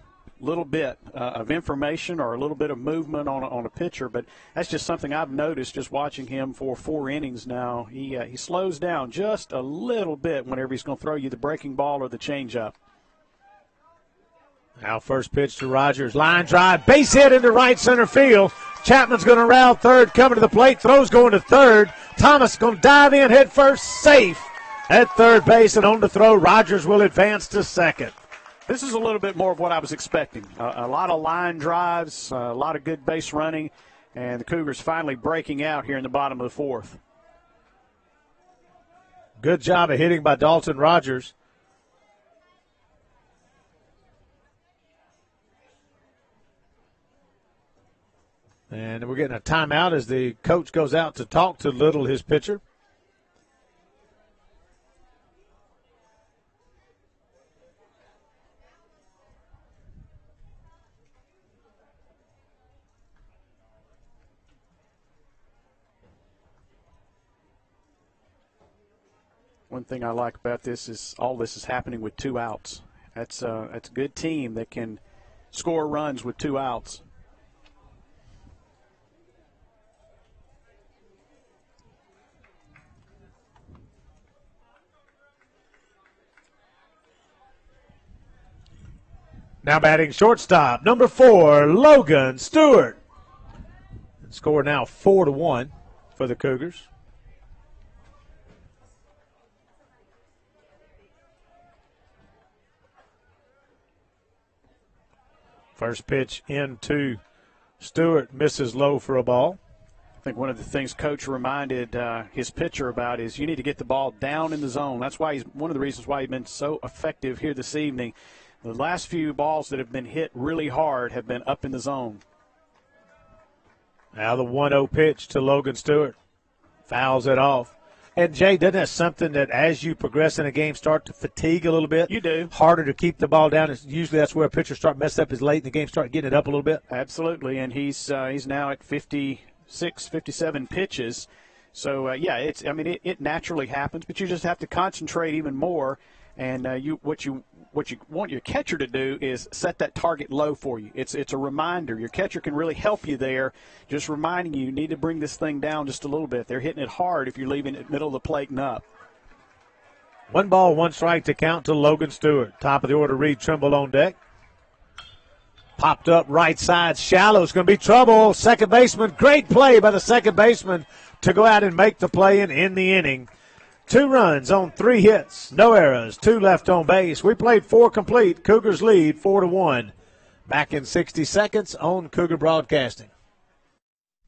Speaker 2: bit of information or a little bit of movement on a pitcher, but that's just something I've noticed just watching him for 4 innings now. He slows down just a little bit whenever he's going to throw you the breaking ball or the changeup.
Speaker 1: Now first pitch to Rogers. Line drive, base hit into right center field. Chapman's going to round third, coming to the plate. Throws going to third. Thomas going to dive in, head first, safe at third base, and on the throw, Rogers will advance to second.
Speaker 2: This is a little bit more of what I was expecting. A lot of line drives, a lot of good base running, and the Cougars finally breaking out here in the bottom of the 4th.
Speaker 1: Good job of hitting by Dalton Rogers. And we're getting a timeout as the coach goes out to talk to Little, his pitcher.
Speaker 2: One thing I like about this is all this is happening with 2 outs. That's a good team that can score runs with 2 outs.
Speaker 1: Now batting shortstop, number 4, Logan Stewart. Score now 4-1 for the Cougars. First pitch into Stewart, misses low for a ball.
Speaker 2: I think one of the things Coach reminded his pitcher about is you need to get the ball down in the zone. That's why one of the reasons why he's been so effective here this evening. The last few balls that have been hit really hard have been up in the zone.
Speaker 1: Now the 1-0 pitch to Logan Stewart. Fouls it off. And, Jay, doesn't that something that as you progress in a game start to fatigue a little bit?
Speaker 2: You do.
Speaker 1: Harder to keep the ball down. Usually that's where pitchers start messing up is late in the game, start getting it up a little bit.
Speaker 2: Absolutely, and he's now at 56, 57 pitches. So, it naturally happens, but you just have to concentrate even more. And what you want your catcher to do is set that target low for you. It's a reminder. Your catcher can really help you there, just reminding you need to bring this thing down just a little bit. They're hitting it hard if you're leaving it middle of the plate and up.
Speaker 1: 1 ball, 1 strike to count to Logan Stewart. Top of the order, Reed Trimble on deck. Popped up right side, shallow. It's going to be trouble. Second baseman, great play by the second baseman to go out and make the play and end the inning. 2 runs on 3 hits, no errors, 2 left on base. We played 4 complete. Cougars lead 4-1. Back in 60 seconds on Cougar Broadcasting.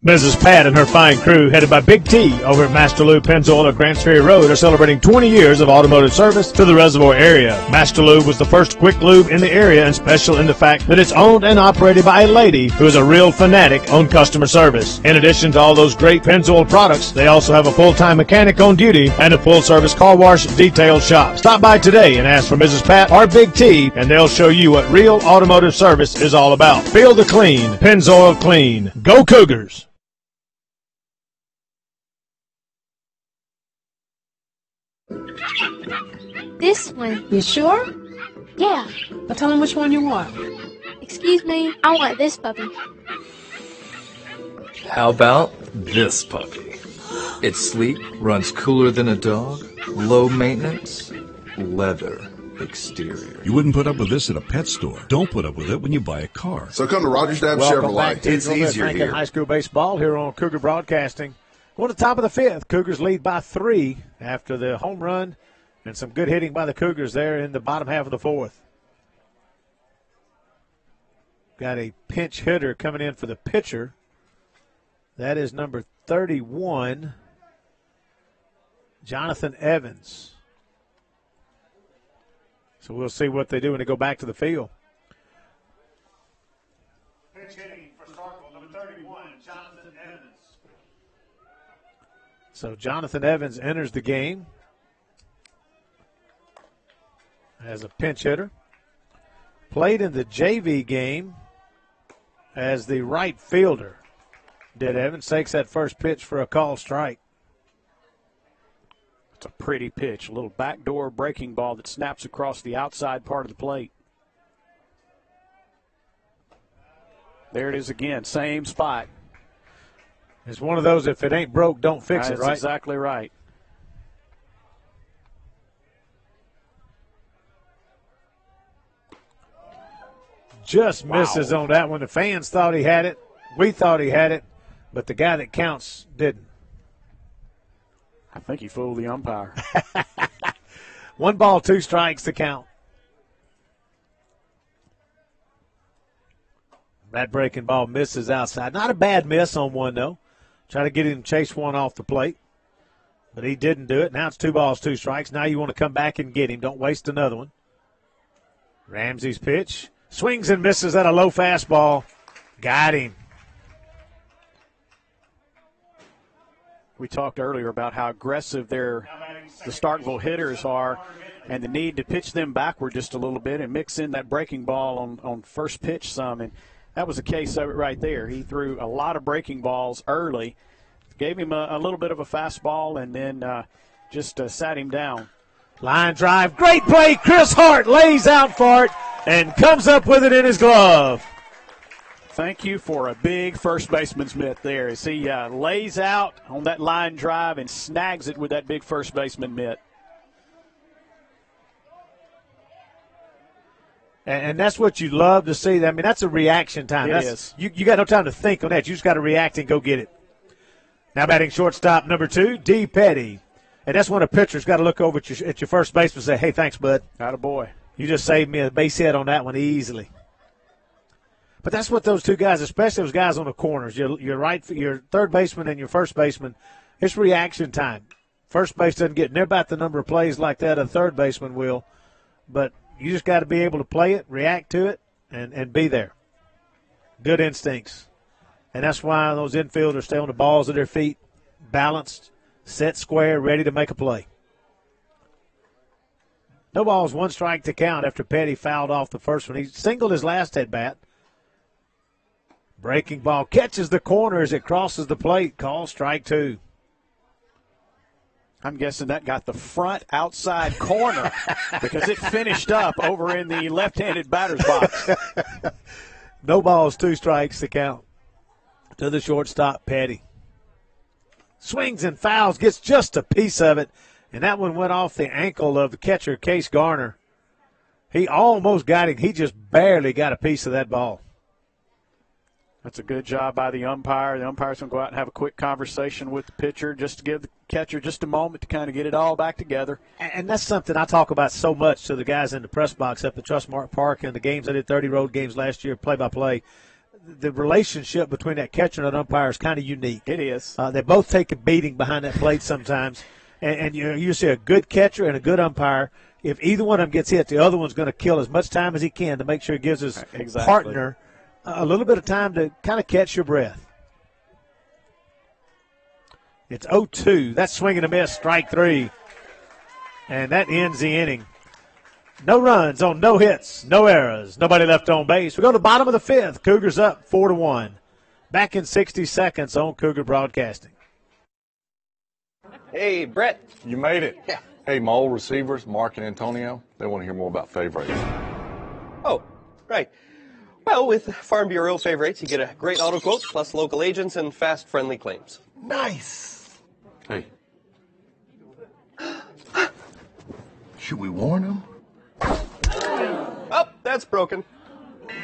Speaker 1: Mrs. Pat and her fine crew, headed by Big T over at Master Lube Pennzoil of Grants Ferry Road, are celebrating 20 years of automotive service to the Reservoir area. Master Lube was the first quick lube in the area and special in the fact that it's owned and operated by a lady who is a real fanatic on customer service. In addition to all those great Pennzoil products, they also have a full-time mechanic on duty and a full-service car wash detail shop. Stop by today and ask for Mrs. Pat or Big T, and they'll show you what real automotive service is all about. Feel the clean. Pennzoil clean. Go Cougars!
Speaker 8: This one.
Speaker 17: You sure?
Speaker 8: Yeah.
Speaker 17: But tell him which one you want.
Speaker 8: Excuse me, I want this puppy.
Speaker 4: How about this puppy? It's sleek, runs cooler than a dog, low maintenance, leather exterior.
Speaker 6: You wouldn't put up with this at a pet store. Don't put up with it when you buy a car.
Speaker 7: So come to Rogers Dab
Speaker 1: Welcome
Speaker 7: Chevrolet.
Speaker 1: back to
Speaker 7: It's easier
Speaker 1: Rankin
Speaker 7: here.
Speaker 1: High School baseball here on Cougar Broadcasting. Going to the top of the 5th. Cougars lead by 3 after the home run And some good hitting by the Cougars there in the bottom half of the fourth. Got a pinch hitter coming in for the pitcher. That is number 31, Jonathan Evans. So we'll see what they do when they go back to the field.
Speaker 16: Pitch hitting for Starkville, number 31, Jonathan Evans.
Speaker 1: So Jonathan Evans enters the game as a pinch hitter. Played in the JV game as the right fielder. Did Evans takes that first pitch for a called strike.
Speaker 2: It's a pretty pitch, a little backdoor breaking ball that snaps across the outside part of the plate. There it is again, same spot.
Speaker 1: It's one of those, if it ain't broke, don't fix it, right?
Speaker 2: That's exactly right.
Speaker 1: Just misses on that one. The fans thought he had it. We thought he had it. But the guy that counts didn't.
Speaker 2: I think he fooled the umpire.
Speaker 1: 1 ball, 2 strikes to count. That breaking ball misses outside. Not a bad miss on one, though. Try to get him to chase one off the plate. But he didn't do it. Now it's 2 balls, 2 strikes. Now you want to come back and get him. Don't waste another one. Ramsey's pitch. Swings and misses at a low fastball. Got him.
Speaker 2: We talked earlier about how aggressive the Starkville hitters are and the need to pitch them backward just a little bit and mix in that breaking ball on first pitch some. And that was a case of it right there. He threw a lot of breaking balls early, gave him a little bit of a fastball, and then just sat him down.
Speaker 1: Line drive. Great play. Chris Hart lays out for it and comes up with it in his glove.
Speaker 2: Thank you for a big first baseman's mitt there as he lays out on that line drive and snags it with that big first baseman mitt.
Speaker 1: And that's what you love to see. I mean, that's a reaction time.
Speaker 2: It is.
Speaker 1: You got no time to think on that. You just got to react and go get it. Now batting shortstop number 2, D. Petty. And that's when a pitcher's got to look over at your first baseman and say, hey, thanks, bud.
Speaker 2: Attaboy.
Speaker 1: You just saved me a base hit on that one easily. But that's what those two guys, especially those guys on the corners, your third baseman and your first baseman, it's reaction time. First base doesn't get near about the number of plays like that a third baseman will, but you just got to be able to play it, react to it, and be there. Good instincts. And that's why those infielders stay on the balls of their feet, balanced, set square, ready to make a play. No balls, 1 strike to count after Petty fouled off the first one. He singled his last at bat. Breaking ball catches the corner as it crosses the plate. Call strike 2.
Speaker 2: I'm guessing that got the front outside corner because it finished up over in the left-handed batter's box.
Speaker 1: No balls, 2 strikes to count to the shortstop, Petty. Swings and fouls, gets just a piece of it, and that one went off the ankle of the catcher, Case Garner. He almost got him. He just barely got a piece of that ball.
Speaker 2: That's a good job by the umpire. The umpire's going to go out and have a quick conversation with the pitcher just to give the catcher just a moment to kind of get it all back together.
Speaker 1: And that's something I talk about so much to the guys in the press box up at Trustmark Park and the games I did, 30 road games last year, play-by-play. The relationship between that catcher and that umpire is kind of unique.
Speaker 2: It is.
Speaker 1: They both take a beating behind that plate sometimes. And you see a good catcher and a good umpire. If either one of them gets hit, the other one's going to kill as much time as he can to make sure he gives his partner a little bit of time to kind of catch your breath. It's 0-2. That's swing and a miss, strike 3. And that ends the inning. No runs on no hits, no errors, nobody left on base. We go to the bottom of the 5th. Cougars up 4-1. Back in 60 seconds on Cougar Broadcasting.
Speaker 10: Hey, Brett.
Speaker 11: You made it.
Speaker 10: Yeah.
Speaker 11: Hey, my old receivers, Mark and Antonio, they want to hear more about favorites.
Speaker 10: Oh, right. Well, with Farm Bureau favorites, you get a great auto quote, plus local agents and fast, friendly claims.
Speaker 9: Nice.
Speaker 11: Hey.
Speaker 9: Should we warn them?
Speaker 10: Oh, that's broken.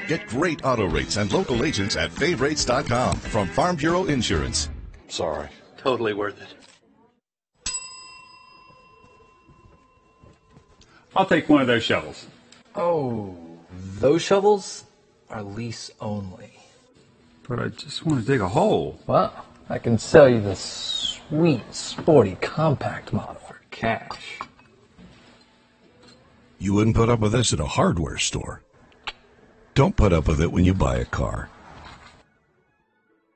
Speaker 12: Get great auto rates and local agents at favrates.com from Farm Bureau Insurance.
Speaker 11: Sorry.
Speaker 10: Totally worth it.
Speaker 18: I'll take one of those shovels.
Speaker 4: Oh, those shovels are lease only.
Speaker 18: But I just want to dig a hole.
Speaker 4: Well, I can sell you the sweet, sporty, compact model for cash.
Speaker 6: You wouldn't put up with this at a hardware store. Don't put up with it when you buy a car.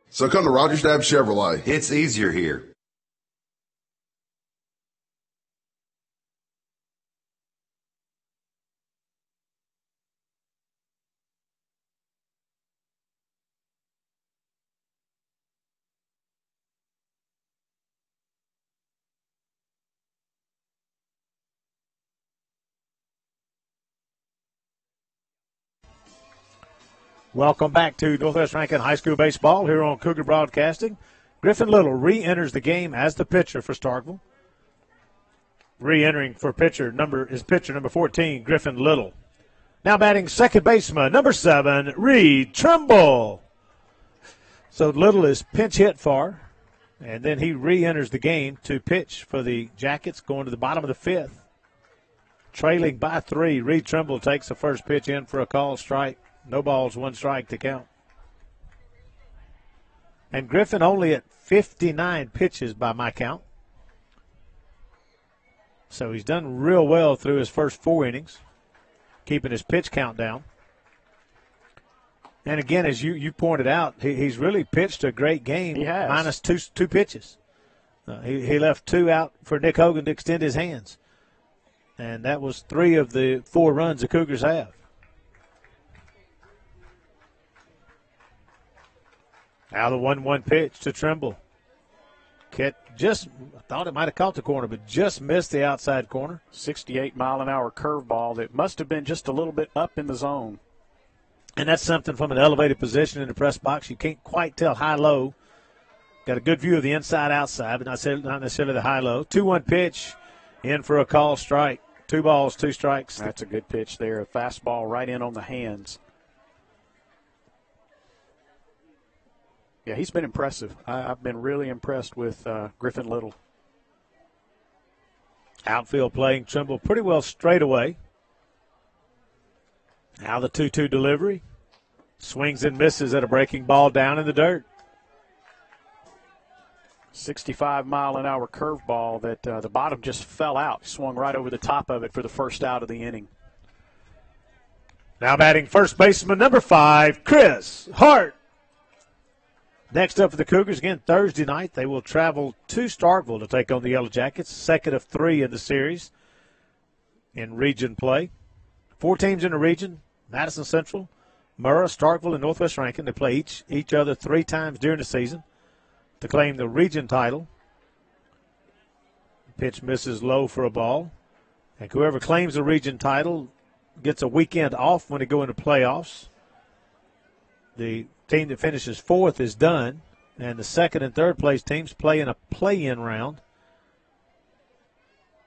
Speaker 7: So come to Rogers Dab Chevrolet.
Speaker 19: It's easier here.
Speaker 1: Welcome back to Northwest Rankin High School Baseball here on Cougar Broadcasting. Griffin Little re-enters the game as the pitcher for Starkville. Re-entering for pitcher number 14, Griffin Little. Now batting second baseman, number 7, Reed Trimble. So Little is pinch hit for, and then he re-enters the game to pitch for the Jackets going to the bottom of the 5th. Trailing by 3, Reed Trimble takes the first pitch in for a call strike. No balls, 1 strike to count. And Griffin only at 59 pitches by my count. So he's done real well through his first 4 innings, keeping his pitch count down. And again, as you pointed out, he's really pitched a great game.
Speaker 2: He has.
Speaker 1: Minus two pitches. He left 2 out for Nick Hogan to extend his hands. And that was 3 of the 4 runs the Cougars have. Now the 1-1 pitch to Trimble. Kit just thought it might have caught the corner, but just missed the outside corner.
Speaker 2: 68-mile-an-hour curveball that must have been just a little bit up in the zone.
Speaker 1: And that's something from an elevated position in the press box. You can't quite tell high-low. Got a good view of the inside-outside, but not necessarily the high-low. 2-1 pitch in for a call strike. 2 balls, 2 strikes.
Speaker 2: That's a good pitch there. A fastball right in on the hands. Yeah, he's been impressive. I've been really impressed with Griffin Little.
Speaker 1: Outfield playing Trimble pretty well straight away. Now the 2-2 delivery. Swings and misses at a breaking ball down in the dirt.
Speaker 2: 65-mile-an-hour curveball that the bottom just fell out. Swung right over the top of it for the first out of the inning.
Speaker 1: Now batting first baseman number 5, Chris Hart. Next up for the Cougars, again, Thursday night, they will travel to Starkville to take on the Yellow Jackets, second of 3 in the series in region play. 4 teams in the region, Madison Central, Murrah, Starkville, and Northwest Rankin. They play each other 3 times during the season to claim the region title. Pitch misses low for a ball. And whoever claims the region title gets a weekend off when they go into playoffs. The team that finishes 4th is done, and the 2nd and 3rd place teams play in a play-in round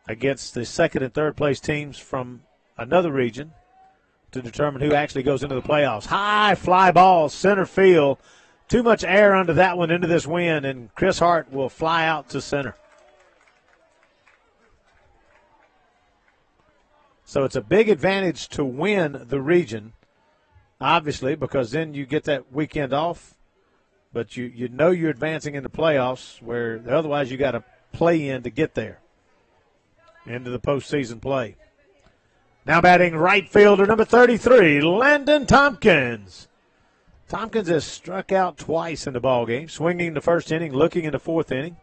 Speaker 1: against the 2nd and 3rd place teams from another region to determine who actually goes into the playoffs. High fly ball, center field. Too much air under that one into this wind, and Chris Hart will fly out to center. So it's a big advantage to win the region, obviously, because then you get that weekend off, but you know you're advancing into playoffs where otherwise you got to play in to get there into the postseason play. Now batting right fielder number 33, Landon Thompkins. Tompkins has struck out twice in the ballgame, swinging the first inning, looking in the 4th inning.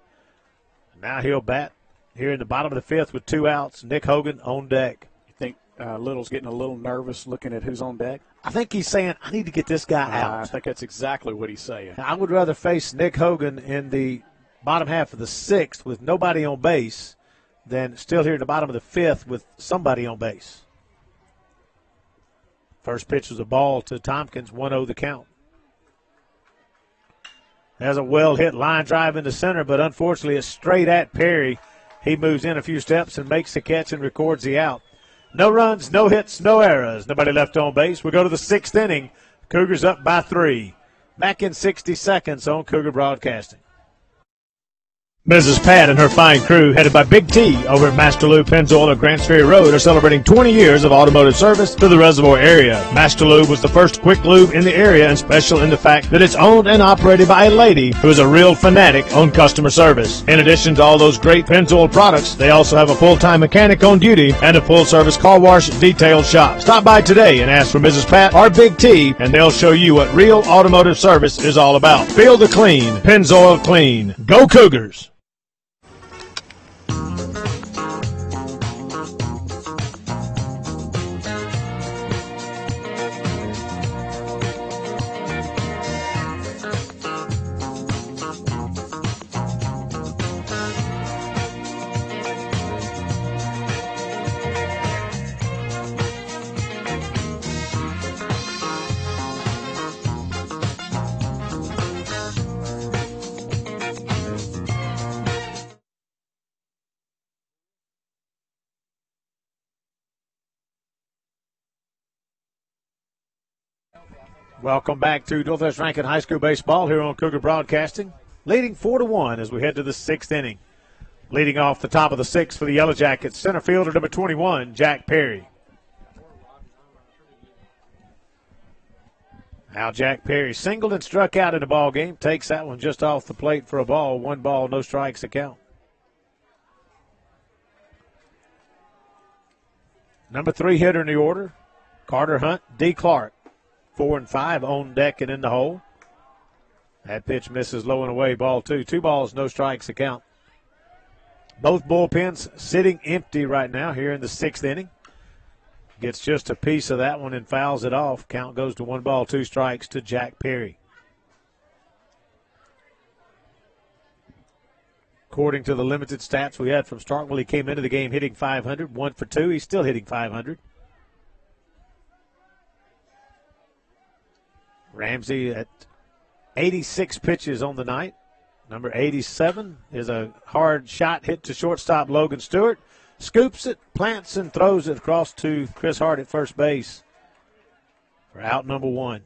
Speaker 1: Now he'll bat here in the bottom of the 5th with 2 outs. Nick Hogan on deck.
Speaker 2: You think Little's getting a little nervous looking at who's on deck?
Speaker 1: I think he's saying, I need to get this guy out.
Speaker 2: I think that's exactly what he's saying.
Speaker 1: I would rather face Nick Hogan in the bottom half of the 6th with nobody on base than still here in the bottom of the 5th with somebody on base. First pitch was a ball to Tompkins, 1-0 the count. Has a well-hit line drive into center, but unfortunately it's straight at Perry. He moves in a few steps and makes the catch and records the out. No runs, no hits, no errors. Nobody left on base. We go to the 6th inning. Cougars up by 3. Back in 60 seconds on Cougar Broadcasting. Mrs. Pat and her fine crew, headed by Big T over at Master Lube Pennzoil on Grants Ferry Road, are celebrating 20 years of automotive service to the reservoir area. Master Lube was the first quick lube in the area, and special in the fact that it's owned and operated by a lady who is a real fanatic on customer service. In addition to all those great Pennzoil products, they also have a full-time mechanic on duty and a full-service car wash detail shop. Stop by today and ask for Mrs. Pat or Big T, and they'll show you what real automotive service is all about. Feel the clean. Pennzoil clean. Go Cougars! Welcome back to Northwest Rankin High School baseball here on Cougar Broadcasting. Leading 4-1 as we head to the sixth inning. Leading off the top of the sixth for the Yellow Jackets, center fielder number 21, Jack Perry. Now Jack Perry singled and struck out in the ball game. Takes that one just off the plate for a ball. 1 ball, no strikes to count. Number 3 hitter in the order, Carter Hunt, D. Clark. 4 and 5 on deck and in the hole. That pitch misses low and away, ball 2. 2 balls, no strikes to count. Both bullpens sitting empty right now here in the sixth inning. Gets just a piece of that one and fouls it off. Count goes to 1 ball, 2 strikes to Jack Perry. According to the limited stats we had from Starkville, he came into the game hitting .500, 1 for 2. He's still hitting .500. Ramsey at 86 pitches on the night. Number 87 is a hard shot hit to shortstop Logan Stewart. Scoops it, plants, and throws it across to Chris Hart at first base for out number 1.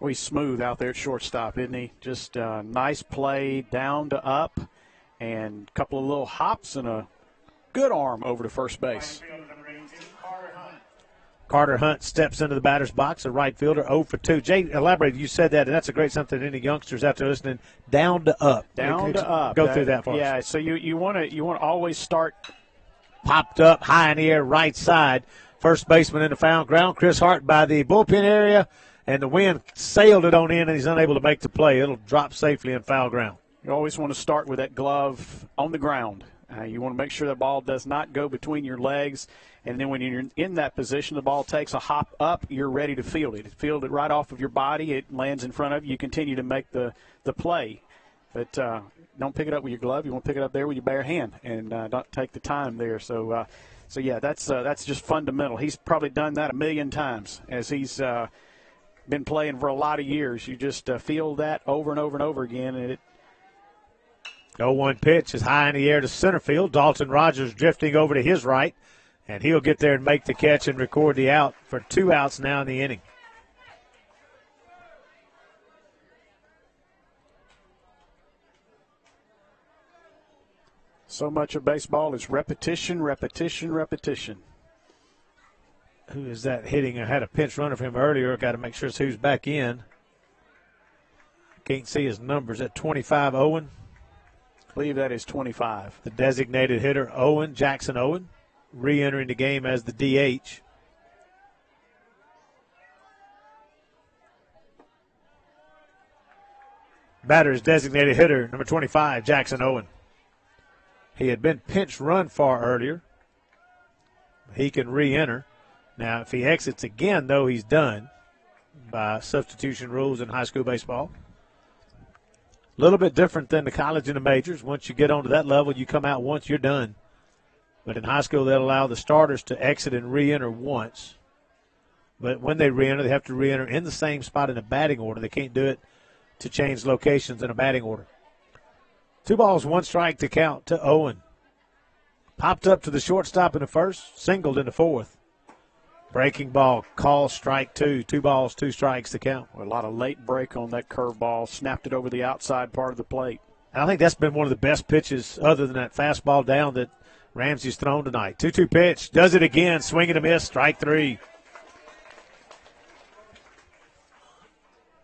Speaker 2: Well, he's smooth out there at shortstop, isn't he? Just a nice play down to up and a couple of little hops and a good arm over to first base.
Speaker 1: Carter Hunt steps into the batter's box, a right fielder, 0 for 2. Jay, elaborate. You said that, and that's a great something to any youngsters out there listening. Down to up.
Speaker 2: Down to up.
Speaker 1: Go through that for us.
Speaker 2: Yeah, so you want to always start
Speaker 1: popped up high in the air, right side. First baseman in the foul ground. Chris Hart by the bullpen area, and the wind sailed it on in, and he's unable to make the play. It'll drop safely in foul ground.
Speaker 2: You always want to start with that glove on the ground. You want to make sure the ball does not go between your legs. And then when you're in that position, the ball takes a hop up, you're ready to field it. Field it right off of your body. It lands in front of you. You continue to make the play. But don't pick it up with your glove. You want to pick it up there with your bare hand and don't take the time there. So yeah, that's just fundamental. He's probably done that 1,000,000 times as he's been playing for a lot of years. You just field that over and over and over again. And
Speaker 1: 0-1 pitch is high in the air to center field. Dalton Rogers drifting over to his right. And he'll get there and make the catch and record the out for 2 outs now in the inning.
Speaker 2: So much of baseball is repetition, repetition, repetition.
Speaker 1: Who is that hitting? I had a pinch runner for him earlier. Got to make sure it's who's back in. Can't see his numbers. At 25, Owen.
Speaker 2: I believe that is 25.
Speaker 1: The designated hitter, Owen, Jackson Owen. Re-entering the game as the DH. Batter's designated hitter, number 25, Jackson Owen. He had been pinch run for earlier. He can re-enter. Now, if he exits again, though, he's done by substitution rules in high school baseball. A little bit different than the college and the majors. Once you get onto that level, you come out once, you're done. But in high school, they'll allow the starters to exit and re-enter once. But when they re-enter, they have to re-enter in the same spot in the batting order. They can't do it to change locations in a batting order. 2 balls, 1 strike to count to Owen. Popped up to the shortstop in the first, singled in the fourth. Breaking ball, call strike 2. 2 balls, 2 strikes to count.
Speaker 2: A lot of late break on that curveball. Snapped it over the outside part of the plate.
Speaker 1: And I think that's been one of the best pitches other than that fastball down that Ramsey's thrown tonight. 2-2 pitch. Does it again. Swing and a miss. Strike 3.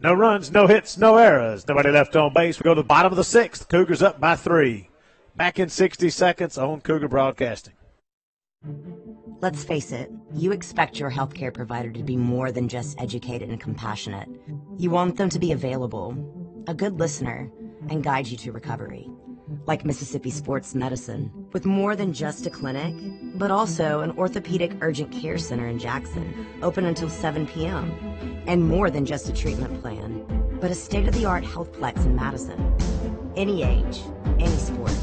Speaker 1: No runs, no hits, no errors. Nobody left on base. We go to the bottom of the 6th. Cougars up by 3. Back in 60 seconds on Cougar Broadcasting.
Speaker 13: Let's face it, you expect your healthcare provider to be more than just educated and compassionate. You want them to be available, a good listener, and guide you to recovery. Like Mississippi Sports Medicine, with more than just a clinic, but also an orthopedic urgent care center in Jackson, open until 7 p.m., and more than just a treatment plan, but a state-of-the-art healthplex in Madison. Any age, any sport,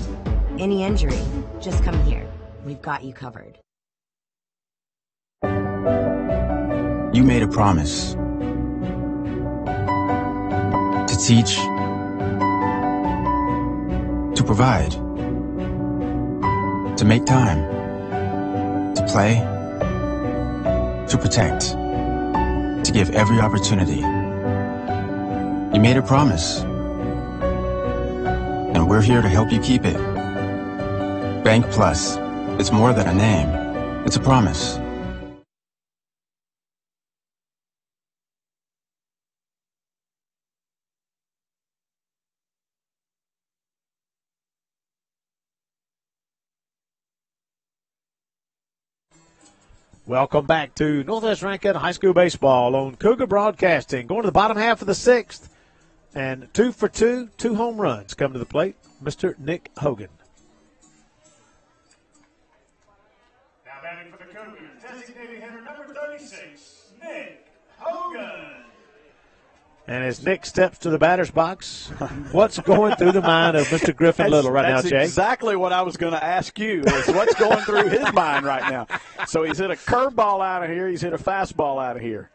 Speaker 13: any injury, just come here. We've got you covered.
Speaker 19: You made a promise to teach, to provide, to make time, to play, to protect, to give every opportunity. You made a promise, and we're here to help you keep it. Bank Plus, it's more than a name, it's a promise.
Speaker 1: Welcome back to Northwest Rankin High School Baseball on Cougar Broadcasting. Going to the bottom half of the 6th, and 2 for 2, 2 home runs come to the plate. Mr. Nick Hogan.
Speaker 16: Now batting for the Cougars, designated hitter number 36, Nick Hogan.
Speaker 1: And as Nick steps to the batter's box, what's going through the mind of Mr. Griffin Little right now, Jay?
Speaker 2: That's exactly what I was going to ask you, is what's going through his mind right now. So he's hit a curveball out of here. He's hit a fastball out of here.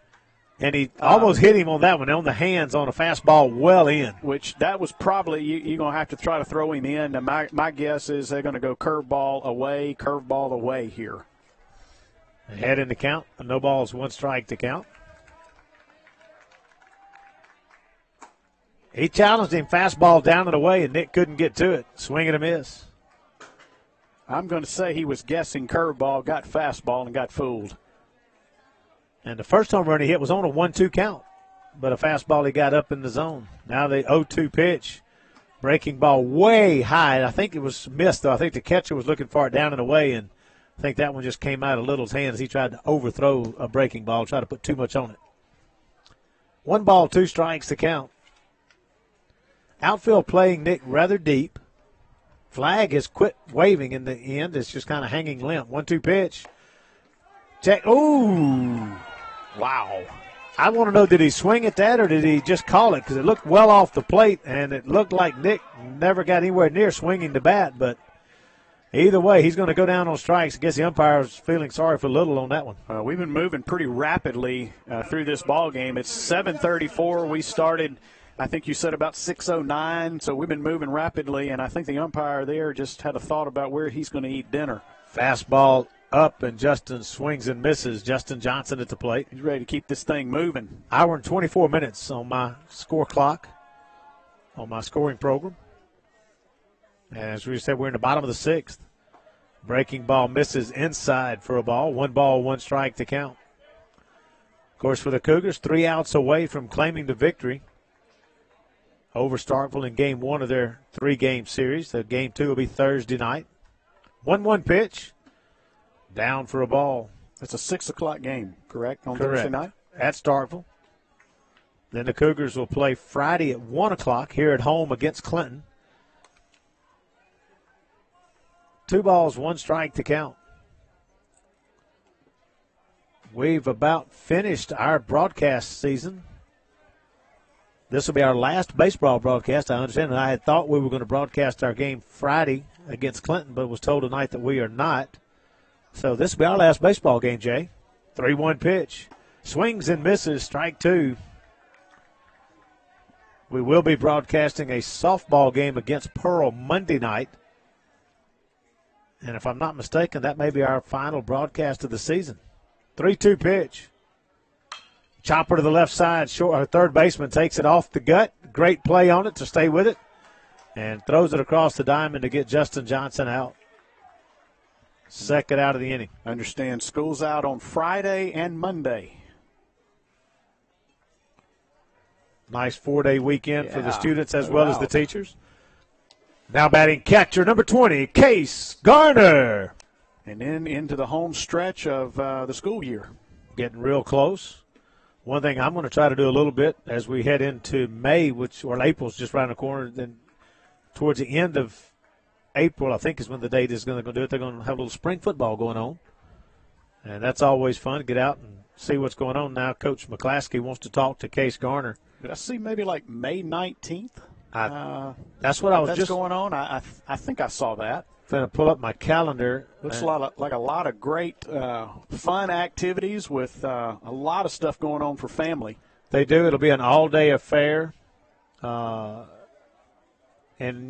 Speaker 1: And he almost hit him on that one, on the hands on a fastball well in.
Speaker 2: Which that was probably, you're going to have to try to throw him in. And my guess is they're going to go curveball away here.
Speaker 1: Ahead in the count. No balls, 1 strike to count. He challenged him fastball down and away, and Nick couldn't get to it. Swing and a miss.
Speaker 2: I'm going to say he was guessing curveball, got fastball, and got fooled.
Speaker 1: And the first home run he hit was on a 1-2 count, but a fastball he got up in the zone. Now the 0-2 pitch. Breaking ball way high. I think it was missed, though. I think the catcher was looking for it down and away, and I think that one just came out of Little's hands. He tried to overthrow a breaking ball, tried to put too much on it. 1 ball, 2 strikes to count. Outfield playing Nick rather deep. Flag has quit waving in the end. It's just kind of hanging limp. 1-2 pitch. Check. Ooh. Wow. I want to know, did he swing at that or did he just call it? Because it looked well off the plate, and it looked like Nick never got anywhere near swinging the bat. But either way, he's going to go down on strikes. I guess the umpire's feeling sorry for Little on that one.
Speaker 2: We've been moving pretty rapidly through this ball game. It's 7:34. We started, I think you said, about 6:09, so we've been moving rapidly, and I think the umpire there just had a thought about where he's going to eat dinner.
Speaker 1: Fastball up, and Justin swings and misses. Justin Johnson at the plate.
Speaker 2: He's ready to keep this thing moving.
Speaker 1: Hour and 24 minutes on my score clock, on my scoring program. And as we said, we're in the bottom of the 6th. Breaking ball misses inside for a ball. 1 ball, 1 strike to count. Of course, for the Cougars, 3 outs away from claiming the victory over Starkville in Game 1 of their 3-game series. The Game 2 will be Thursday night. 1-1 pitch. Down for a ball.
Speaker 2: It's a 6 o'clock game, correct, on
Speaker 1: Correct.
Speaker 2: Thursday night?
Speaker 1: At Starkville. Then the Cougars will play Friday at 1 o'clock here at home against Clinton. 2 balls, 1 strike to count. We've about finished our broadcast season. This will be our last baseball broadcast, I understand. And I had thought we were going to broadcast our game Friday against Clinton, but was told tonight that we are not. So this will be our last baseball game, Jay. 3-1 pitch. Swings and misses, strike 2. We will be broadcasting a softball game against Pearl Monday night. And if I'm not mistaken, that may be our final broadcast of the season. 3-2 pitch. Chopper to the left side. Third baseman takes it off the gut. Great play on it to stay with it. and throws it across the diamond to get Justin Johnson out. Second out of the inning.
Speaker 2: Understand school's out on Friday and Monday.
Speaker 1: Nice 4-day weekend for the students as
Speaker 2: Oh,
Speaker 1: well as the teachers. Now batting catcher number 20, Case Garner.
Speaker 2: And then into the home stretch of the school year.
Speaker 1: Getting real close. One thing I'm going to try to do a little bit as we head into May, or April's just around the corner, then towards the end of April, I think is when the date is going to do it. They're going to have a little spring football going on. And that's always fun to get out and see what's going on. Now Coach McClaskey wants to talk to Case Garner.
Speaker 2: Did I see maybe like May 19th?
Speaker 1: That's what I was just
Speaker 2: going on. I think I saw that.
Speaker 1: Going to pull up my calendar.
Speaker 2: Looks like a lot of great fun activities with a lot of stuff going on for family.
Speaker 1: They do. It'll be an all-day affair. And,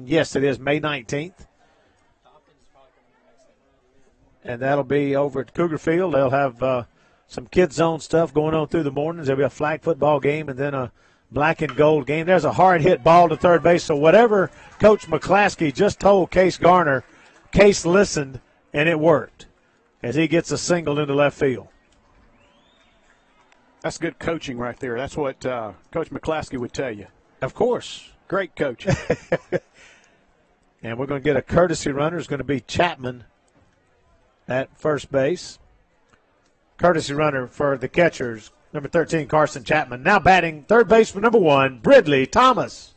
Speaker 1: yes, it is May 19th. And that'll be over at Cougar Field. They'll have some kids' zone stuff going on through the mornings. There'll be a flag football game and then a black and gold game. There's a hard-hit ball to third base. So whatever Coach McClaskey just told Case Garner, Case listened, and it worked as he gets a single into left field.
Speaker 2: That's good coaching right there. That's what Coach McClaskey would tell you.
Speaker 1: Of course.
Speaker 2: Great coaching.
Speaker 1: And we're going to get a courtesy runner. It's going to be Chapman at first base. Courtesy runner for the catchers, number 13, Carson Chapman. Now batting third baseman number 1, Bridley Thomas.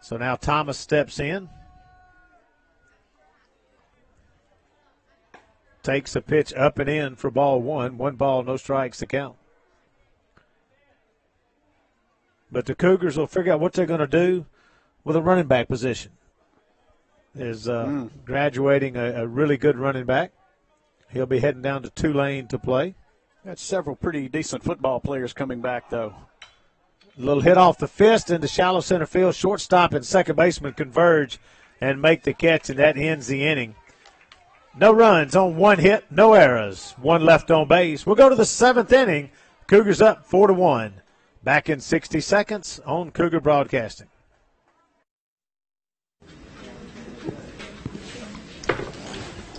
Speaker 1: So now Thomas steps in. Takes a pitch up and in for ball 1. 1 ball, no strikes to count. But the Cougars will figure out what they're going to do with a running back position. Is graduating a really good running back. He'll be heading down to Tulane to play.
Speaker 2: Got several pretty decent football players coming back, though.
Speaker 1: A little hit off the fist into shallow center field. Shortstop and second baseman converge and make the catch, and that ends the inning. No runs on 1 hit, no errors, 1 left on base. We'll go to the 7th inning. Cougars up 4-1. Back in 60 seconds on Cougar Broadcasting.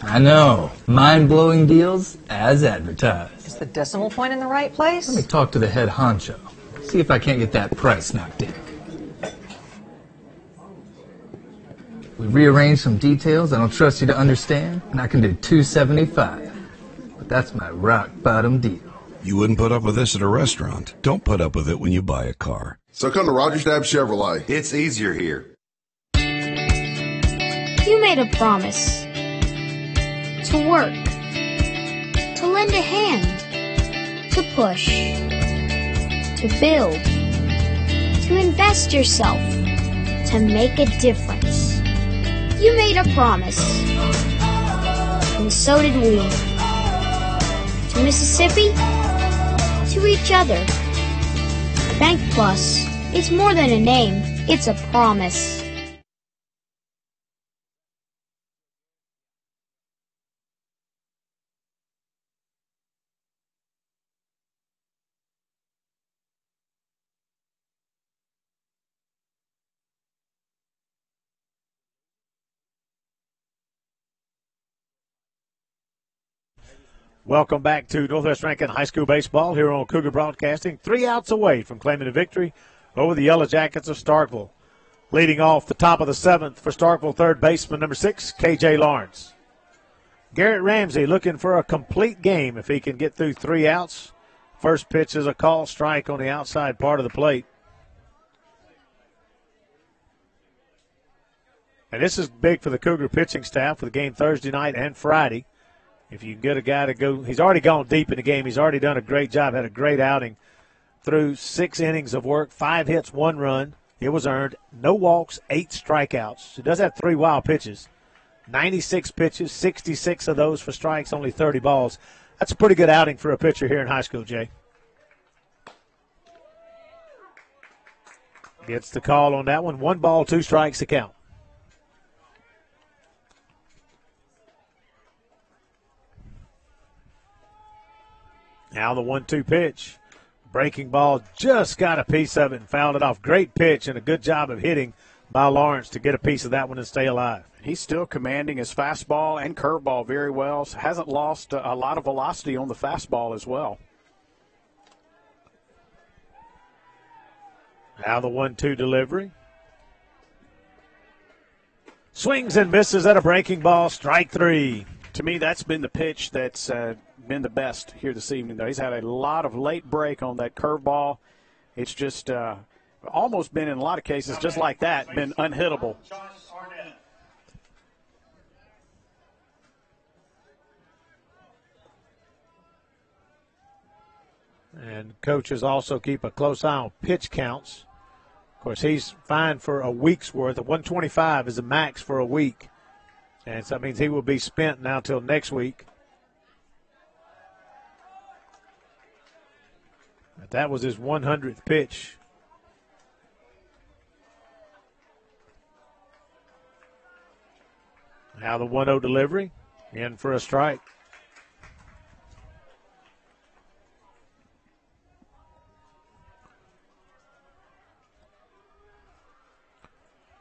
Speaker 4: I know. Mind-blowing deals as advertised.
Speaker 5: Is the decimal point in the right place?
Speaker 4: Let me talk to the head honcho. See if I can't get that price knocked in. We rearranged some details I don't trust you to understand, and I can do $275. But that's my rock-bottom deal.
Speaker 6: You wouldn't put up with this at a restaurant. Don't put up with it when you buy a car.
Speaker 7: So come to Rogers Dab Chevrolet.
Speaker 12: It's easier here.
Speaker 8: You made a promise to work, to lend a hand, to push, to build, to invest yourself, to make a difference. You made a promise, and so did we. To Mississippi, to each other. Bank Plus, it's more than a name, it's a promise.
Speaker 1: Welcome back to Northwest Rankin High School Baseball here on Cougar Broadcasting. 3 outs away from claiming a victory over the Yellow Jackets of Starkville. Leading off the top of the 7th for Starkville, third baseman number 6, K.J. Lawrence. Garrett Ramsey looking for a complete game if he can get through 3 outs. First pitch is a call strike on the outside part of the plate. And this is big for the Cougar pitching staff with the game Thursday night and Friday. If you can get a guy to go, he's already gone deep in the game. He's already done a great job, had a great outing through 6 innings of work, 5 hits, 1 run. It was earned. No walks, 8 strikeouts. He does have 3 wild pitches. 96 pitches, 66 of those for strikes, only 30 balls. That's a pretty good outing for a pitcher here in high school, Jay. Gets the call on that one. 1 ball, 2 strikes to count. Now the 1-2 pitch. Breaking ball just got a piece of it and fouled it off. Great pitch and a good job of hitting by Lawrence to get a piece of that one and stay alive.
Speaker 2: He's still commanding his fastball and curveball very well. Hasn't lost a lot of velocity on the fastball as well.
Speaker 1: Now the 1-2 delivery. Swings and misses at a breaking ball, strike 3.
Speaker 2: To me, that's been the pitch that's been the best here this evening, though. He's had a lot of late break on that curveball. It's just almost been, in a lot of cases, just like that, been unhittable.
Speaker 1: And coaches also keep a close eye on pitch counts. Of course, he's fine for a week's worth. 125 is the max for a week. And so that means he will be spent now till next week. But that was his 100th pitch. Now the 1-0 delivery. In for a strike.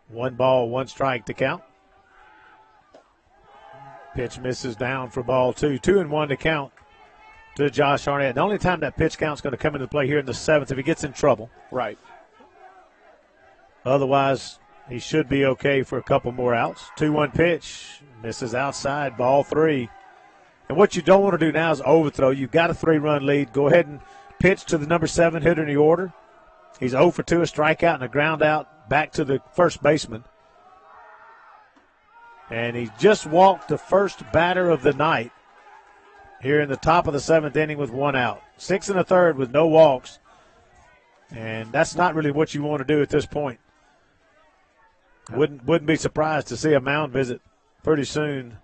Speaker 1: One ball, one strike to count. Pitch misses down for ball 2. 2-1 to count to Josh Arnett. The only time that pitch count's going to come into play here in the 7th if he gets in trouble.
Speaker 2: Right.
Speaker 1: Otherwise, he should be okay for a couple more outs. 2-1 pitch. Misses outside, ball 3. And what you don't want to do now is overthrow. You've got a 3-run lead. Go ahead and pitch to the number 7 hitter in the order. He's 0 for 2, a strikeout and a ground out back to the first baseman. And he just walked the first batter of the night here in the top of the 7th inning with 1 out. 6 1/3 with no walks. And that's not really what you want to do at this point. Wouldn't be surprised to see a mound visit pretty soon.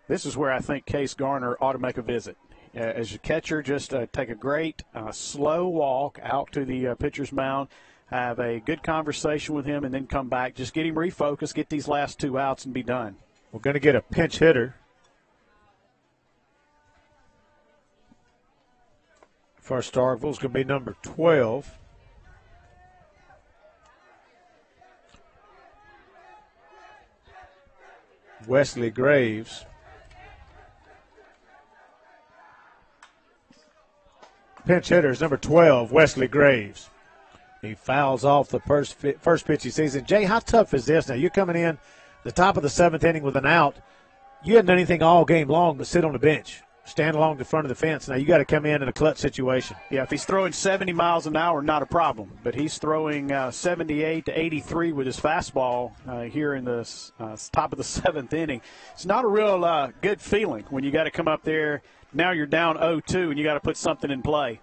Speaker 2: This is where I think Case Garner ought to make a visit. As a catcher, just take a great slow walk out to the pitcher's mound, have a good conversation with him, and then come back. Just get him refocused, get these last 2 outs, and be done.
Speaker 1: We're going to get a pinch hitter for Starkville. It's going to be number 12. Wesley Graves. Pinch hitter is number 12, Wesley Graves. He fouls off the first pitch he sees. And, Jay, how tough is this? Now, you're coming in the top of the 7th inning with an out. You hadn't done anything all game long but sit on the bench, stand along the front of the fence. Now, you got to come in a clutch situation.
Speaker 2: Yeah, if he's throwing 70 miles an hour, not a problem. But he's throwing 78 to 83 with his fastball here in the top of the 7th inning. It's not a real good feeling when you got to come up there. Now you're down 0-2, and you got to put something in play.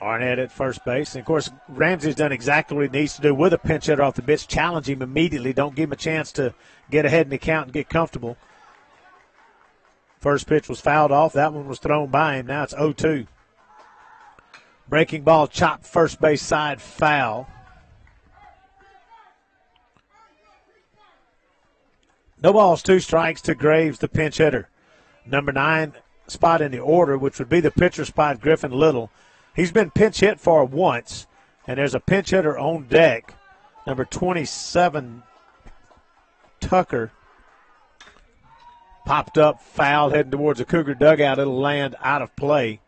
Speaker 1: Arnett at first base. And, of course, Ramsey's done exactly what he needs to do with a pinch hitter off the bench. Challenge him immediately. Don't give him a chance to get ahead in the count and get comfortable. First pitch was fouled off. That one was thrown by him. Now it's 0-2. Breaking ball chopped first base side, foul. No balls, 2 strikes to Graves, the pinch hitter. Number 9 spot in the order, which would be the pitcher spot, Griffin Little. He's been pinch hit for once, and there's a pinch hitter on deck. Number 27, Tucker, popped up, fouled, heading towards the Cougar dugout. It'll land out of play.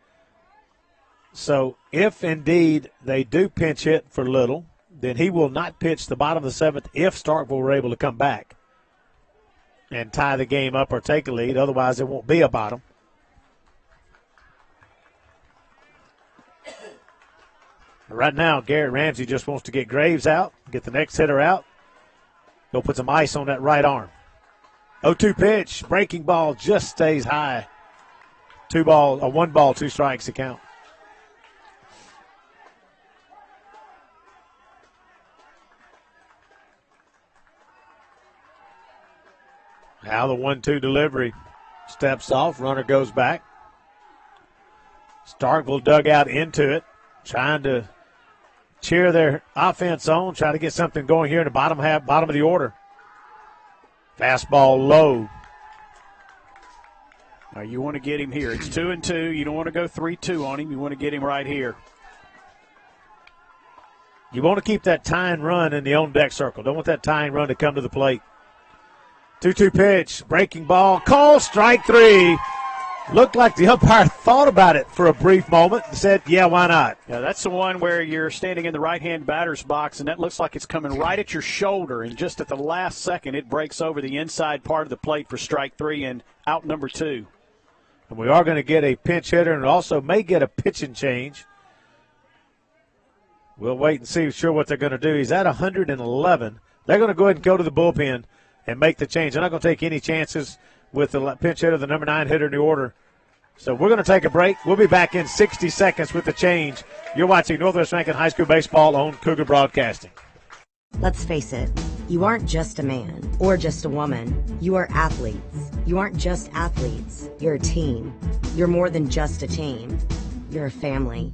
Speaker 1: So if indeed they do pinch hit for Little, then he will not pitch the bottom of the 7th if Starkville were able to come back and tie the game up or take a lead. Otherwise, it won't be a bottom. Right now, Garrett Ramsey just wants to get Graves out, get the next hitter out. Go put some ice on that right arm. 0-2 pitch, breaking ball just stays high. 1 ball, 2 strikes to count. Now the 1-2 delivery. Steps off, runner goes back. Starkville dug out into it, trying to cheer their offense on, try to get something going here in the bottom of the order. Fastball low.
Speaker 2: You want to get him here. It's 2-2. You don't want to go 3-2 on him. You want to get him right here.
Speaker 1: You want to keep that tying run in the on-deck circle. Don't want that tying run to come to the plate. 2-2 pitch, breaking ball, call, strike three. Looked like the umpire thought about it for a brief moment and said, yeah, why not?
Speaker 2: Yeah, that's the one where you're standing in the right-hand batter's box, and that looks like it's coming right at your shoulder, and just at the last second it breaks over the inside part of the plate for strike three and out number two.
Speaker 1: And we are going to get a pinch hitter and also may get a pitching change. We'll wait and see sure what they're going to do. He's at 111. They're going to go ahead and go to the bullpen and make the change. They're not going to take any chances with the pinch hitter, the number 9 hitter in the order. So we're going to take a break. We'll be back in 60 seconds with the change. You're watching Northwest Rankin High School Baseball on Cougar Broadcasting.
Speaker 13: Let's face it, you aren't just a man or just a woman. You are athletes. You aren't just athletes. You're a team. You're more than just a team. You're a family.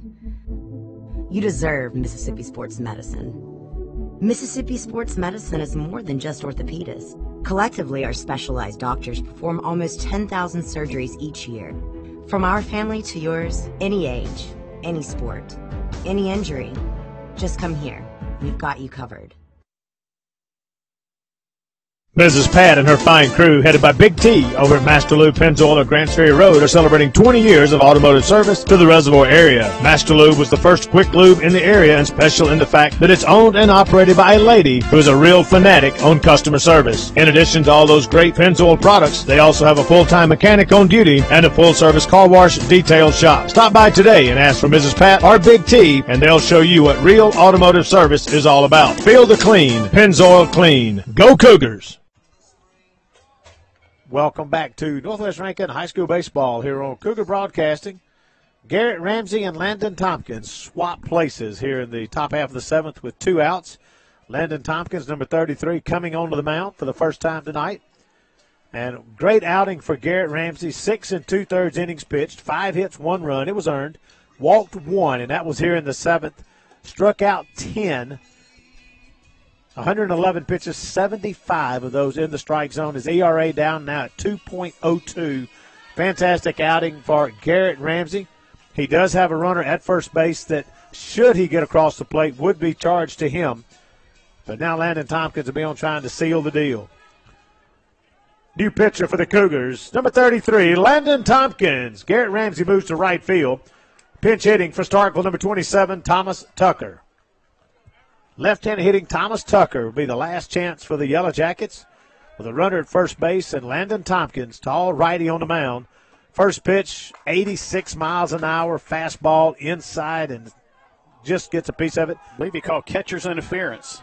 Speaker 13: You deserve Mississippi Sports Medicine. Mississippi Sports Medicine is more than just orthopedists. Collectively, our specialized doctors perform almost 10,000 surgeries each year. From our family to yours, any age, any sport, any injury, just come here. We've got you covered.
Speaker 1: Mrs. Pat and her fine crew, headed by Big T over at Master Lube Pennzoil or Grants Ferry Road, are celebrating 20 years of automotive service to the reservoir area. Master Lube was the first quick lube in the area and special in the fact that it's owned and operated by a lady who is a real fanatic on customer service. In addition to all those great Pennzoil products, they also have a full-time mechanic on duty and a full-service car wash detail shop. Stop by today and ask for Mrs. Pat or Big T, and they'll show you what real automotive service is all about. Feel the clean. Pennzoil clean. Go Cougars! Welcome back to Northwest Rankin High School Baseball here on Cougar Broadcasting. Garrett Ramsey and Landon Tompkins swap places here in the top half of the seventh with 2 outs. Landon Tompkins, number 33, coming onto the mound for the first time tonight. And great outing for Garrett Ramsey, 6 2/3 innings pitched, 5 hits, 1 run. It was earned. Walked 1, and that was here in the seventh. Struck out 10. 111 pitches, 75 of those in the strike zone. His ERA down now at 2.02. Fantastic outing for Garrett Ramsey. He does have a runner at first base that, should he get across the plate, would be charged to him. But now Landon Tompkins will be on trying to seal the deal. New pitcher for the Cougars, number 33, Landon Tompkins. Garrett Ramsey moves to right field. Pinch hitting for Starkville, number 27, Thomas Tucker. Left-handed hitting Thomas Tucker will be the last chance for the Yellow Jackets with a runner at first base and Landon Tompkins, tall righty on the mound. First pitch, 86 miles an hour, fastball inside and just gets a piece of it.
Speaker 2: I believe he called catcher's interference.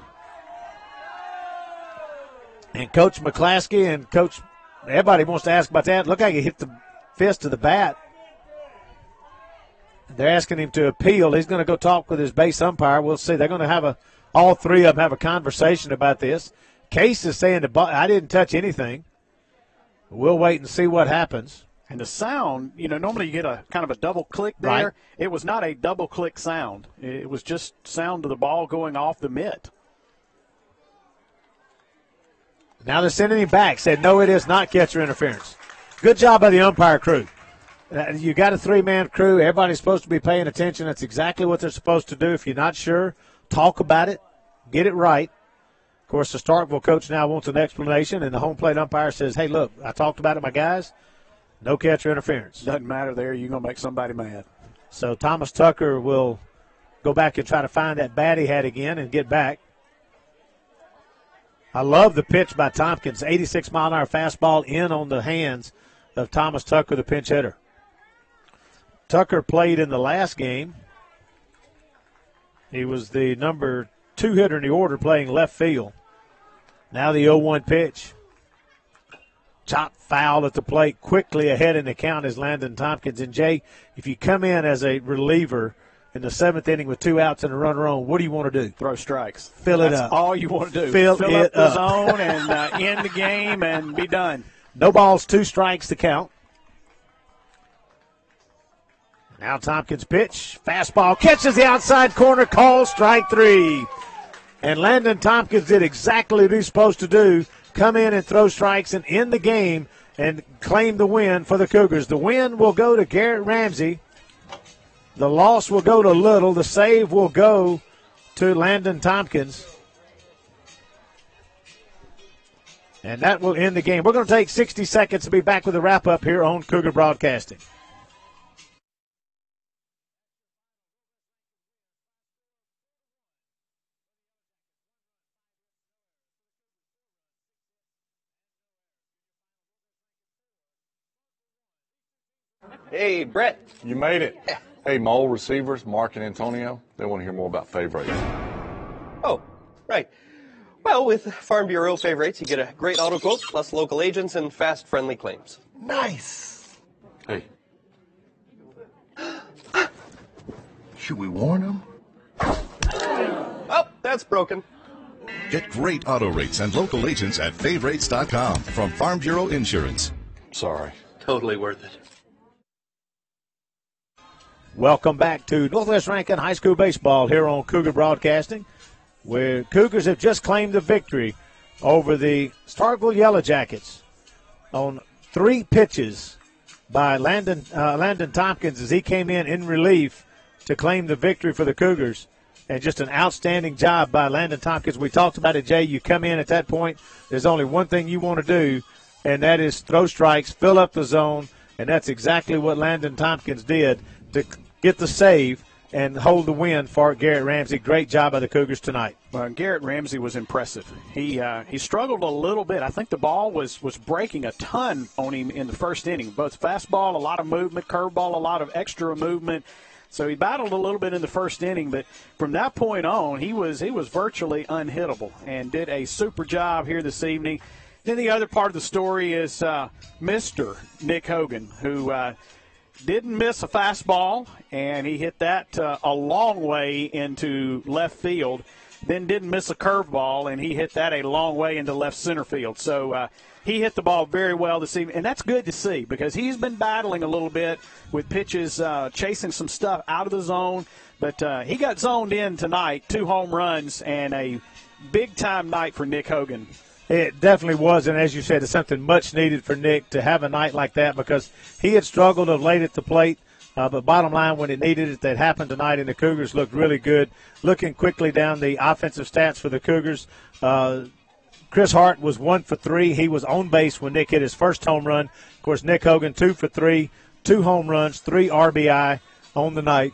Speaker 1: And Coach McClaskey and Coach, everybody wants to ask about that. Look like he hit the fist of the bat. They're asking him to appeal. He's going to go talk with his base umpire. We'll see. They're going to have all three of them have a conversation about this. Case is saying I didn't touch anything. We'll wait and see what happens.
Speaker 2: And the sound, normally you get a kind of a double click there.
Speaker 1: Right.
Speaker 2: It was not a double click sound. It was just sound of the ball going off the mitt.
Speaker 1: Now they're sending him back. Said, no, it is not catcher interference. Good job by the umpire crew. You got a 3-man crew. Everybody's supposed to be paying attention. That's exactly what they're supposed to do. If you're not sure, talk about it. Get it right. Of course, the Starkville coach now wants an explanation, and the home plate umpire says, hey, look, I talked about it, my guys. No catcher interference.
Speaker 2: Doesn't matter there. You're going to make somebody mad.
Speaker 1: So Thomas Tucker will go back and try to find that bat he had again and get back. I love the pitch by Tompkins. 86-mile-an-hour fastball in on the hands of Thomas Tucker, the pinch hitter. Tucker played in the last game. He was the number 2 hitter in the order playing left field. Now the 0-1 pitch. Chop foul at the plate. Quickly ahead in the count is Landon Tompkins. And, Jay, if you come in as a reliever in the 7th inning with 2 outs and a runner on, what do you want to do?
Speaker 2: Throw strikes.
Speaker 1: Fill it up.
Speaker 2: That's all you want to do.
Speaker 1: Fill
Speaker 2: up
Speaker 1: it
Speaker 2: the
Speaker 1: up.
Speaker 2: zone and end the game and be done.
Speaker 1: No balls, 2 strikes to count. Now Tompkins pitch. Fastball catches the outside corner. Call strike 3. And Landon Tompkins did exactly what he's supposed to do. Come in and throw strikes and end the game and claim the win for the Cougars. The win will go to Garrett Ramsey. The loss will go to Little. The save will go to Landon Tompkins. And that will end the game. We're going to take 60 seconds to be back with a wrap-up here on Cougar Broadcasting.
Speaker 10: Hey, Brett.
Speaker 11: You made it.
Speaker 10: Yeah.
Speaker 11: Hey, Mole receivers, Mark and Antonio, they want to hear more about Fave Rates.
Speaker 10: Oh, right. Well, with Farm Bureau Fave Rates, you get a great auto quote, plus local agents and fast, friendly claims.
Speaker 9: Nice.
Speaker 11: Hey.
Speaker 9: Should we warn them?
Speaker 10: Oh, that's broken.
Speaker 12: Get great auto rates and local agents at favrates.com from Farm Bureau Insurance.
Speaker 11: Sorry.
Speaker 10: Totally worth it.
Speaker 1: Welcome back to Northwest Rankin High School Baseball here on Cougar Broadcasting, where Cougars have just claimed the victory over the Starkville Yellow Jackets on 3 pitches by Landon Thompkins as he came in relief to claim the victory for the Cougars. And just an outstanding job by Landon Tompkins. We talked about it, Jay. You come in at that point, there's only one thing you want to do, and that is throw strikes, fill up the zone, and that's exactly what Landon Tompkins did to get the save and hold the win for Garrett Ramsey. Great job by the Cougars tonight.
Speaker 2: Garrett Ramsey was impressive. He struggled a little bit. I think the ball was breaking a ton on him in the first inning. Both fastball, a lot of movement, curveball, a lot of extra movement. So he battled a little bit in the first inning, but from that point on, he was virtually unhittable and did a super job here this evening. Then the other part of the story is Mr. Nick Hogan, who didn't miss a fastball, and he hit that a long way into left field. Then didn't miss a curveball, and he hit that a long way into left center field. So he hit the ball very well this evening, and that's good to see because he's been battling a little bit with pitches, chasing some stuff out of the zone. But he got zoned in tonight, 2 home runs, and a big-time night for Nick Hogan.
Speaker 1: It definitely was, and as you said, it's something much needed for Nick to have a night like that because he had struggled of late at the plate. But bottom line, when it needed it, that happened tonight, and the Cougars looked really good. Looking quickly down the offensive stats for the Cougars, Chris Hart was 1 for 3. He was on base when Nick hit his first home run. Of course, Nick Hogan 2 for 3, 2 home runs, 3 RBI on the night.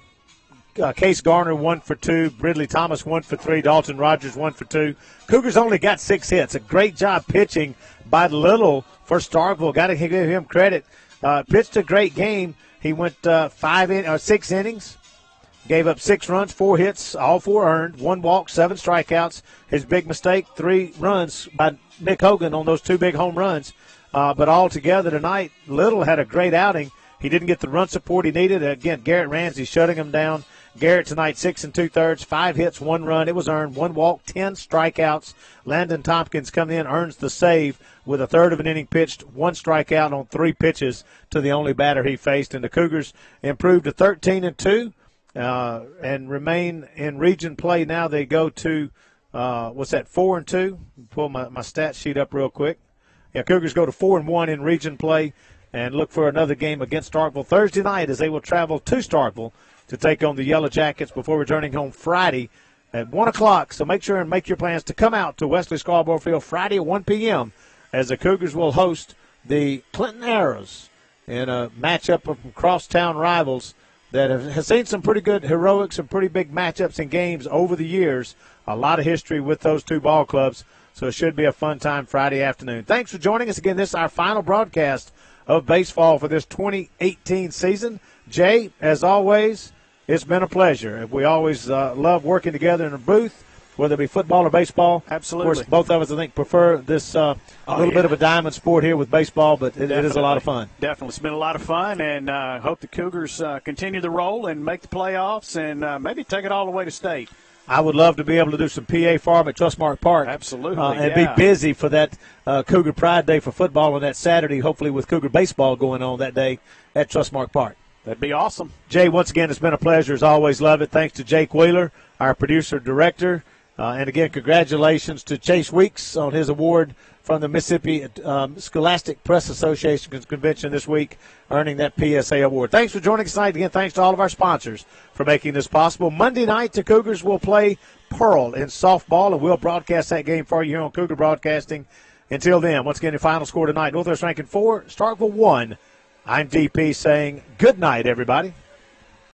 Speaker 1: Case Garner 1 for 2, Ridley Thomas 1 for 3, Dalton Rogers 1 for 2. Cougars only got 6 hits. A great job pitching by Little for Starkville. Got to give him credit. Pitched a great game. He went 6 innings, gave up 6 runs, 4 hits, all 4 earned, 1 walk, 7 strikeouts. His big mistake, 3 runs by Nick Hogan on those 2 big home runs. But all together tonight, Little had a great outing. He didn't get the run support he needed. Again, Garrett Ramsey shutting him down. Garrett tonight 6 2/3, 5 hits, 1 run. It was earned, 1 walk, 10 strikeouts. Landon Tompkins comes in, earns the save with a third of an inning pitched, 1 strikeout on 3 pitches to the only batter he faced. And the Cougars improved to 13-2 and remain in region play. Now they go to 4-2. Pull my stat sheet up real quick. Yeah, Cougars go to 4-1 in region play and look for another game against Starkville Thursday night as they will travel to Starkville to take on the Yellow Jackets before returning home Friday at 1 o'clock. So make sure and make your plans to come out to Wesley Scarborough Field Friday at 1 p.m. as the Cougars will host the Clinton Arrows in a matchup of crosstown rivals that have seen some pretty good heroics and pretty big matchups in games over the years. A lot of history with those 2 ball clubs, so it should be a fun time Friday afternoon. Thanks for joining us again. This is our final broadcast of baseball for this 2018 season. Jay, as always, it's been a pleasure. We always love working together in a booth, whether it be football or baseball.
Speaker 2: Absolutely.
Speaker 1: Of course, both of us, I think, prefer this little bit of a diamond sport here with baseball, but it is a lot of fun.
Speaker 2: Definitely. It's been a lot of fun, and I hope the Cougars continue the roll and make the playoffs and maybe take it all the way to state.
Speaker 1: I would love to be able to do some PA farm at Trustmark Park.
Speaker 2: Absolutely,
Speaker 1: and be busy for that Cougar Pride Day for football on that Saturday, hopefully with Cougar baseball going on that day at Trustmark Park.
Speaker 2: That'd be awesome.
Speaker 1: Jay, once again, it's been a pleasure. As always, love it. Thanks to Jake Wheeler, our producer-director, And again, congratulations to Chase Weeks on his award from the Mississippi Scholastic Press Association Convention this week, earning that PSA award. Thanks for joining us tonight. Again, thanks to all of our sponsors for making this possible. Monday night, the Cougars will play Pearl in softball, and we'll broadcast that game for you here on Cougar Broadcasting. Until then, once again, your final score tonight, Northwest Rankin 4, Starkville 1. I'm DP saying good night, everybody.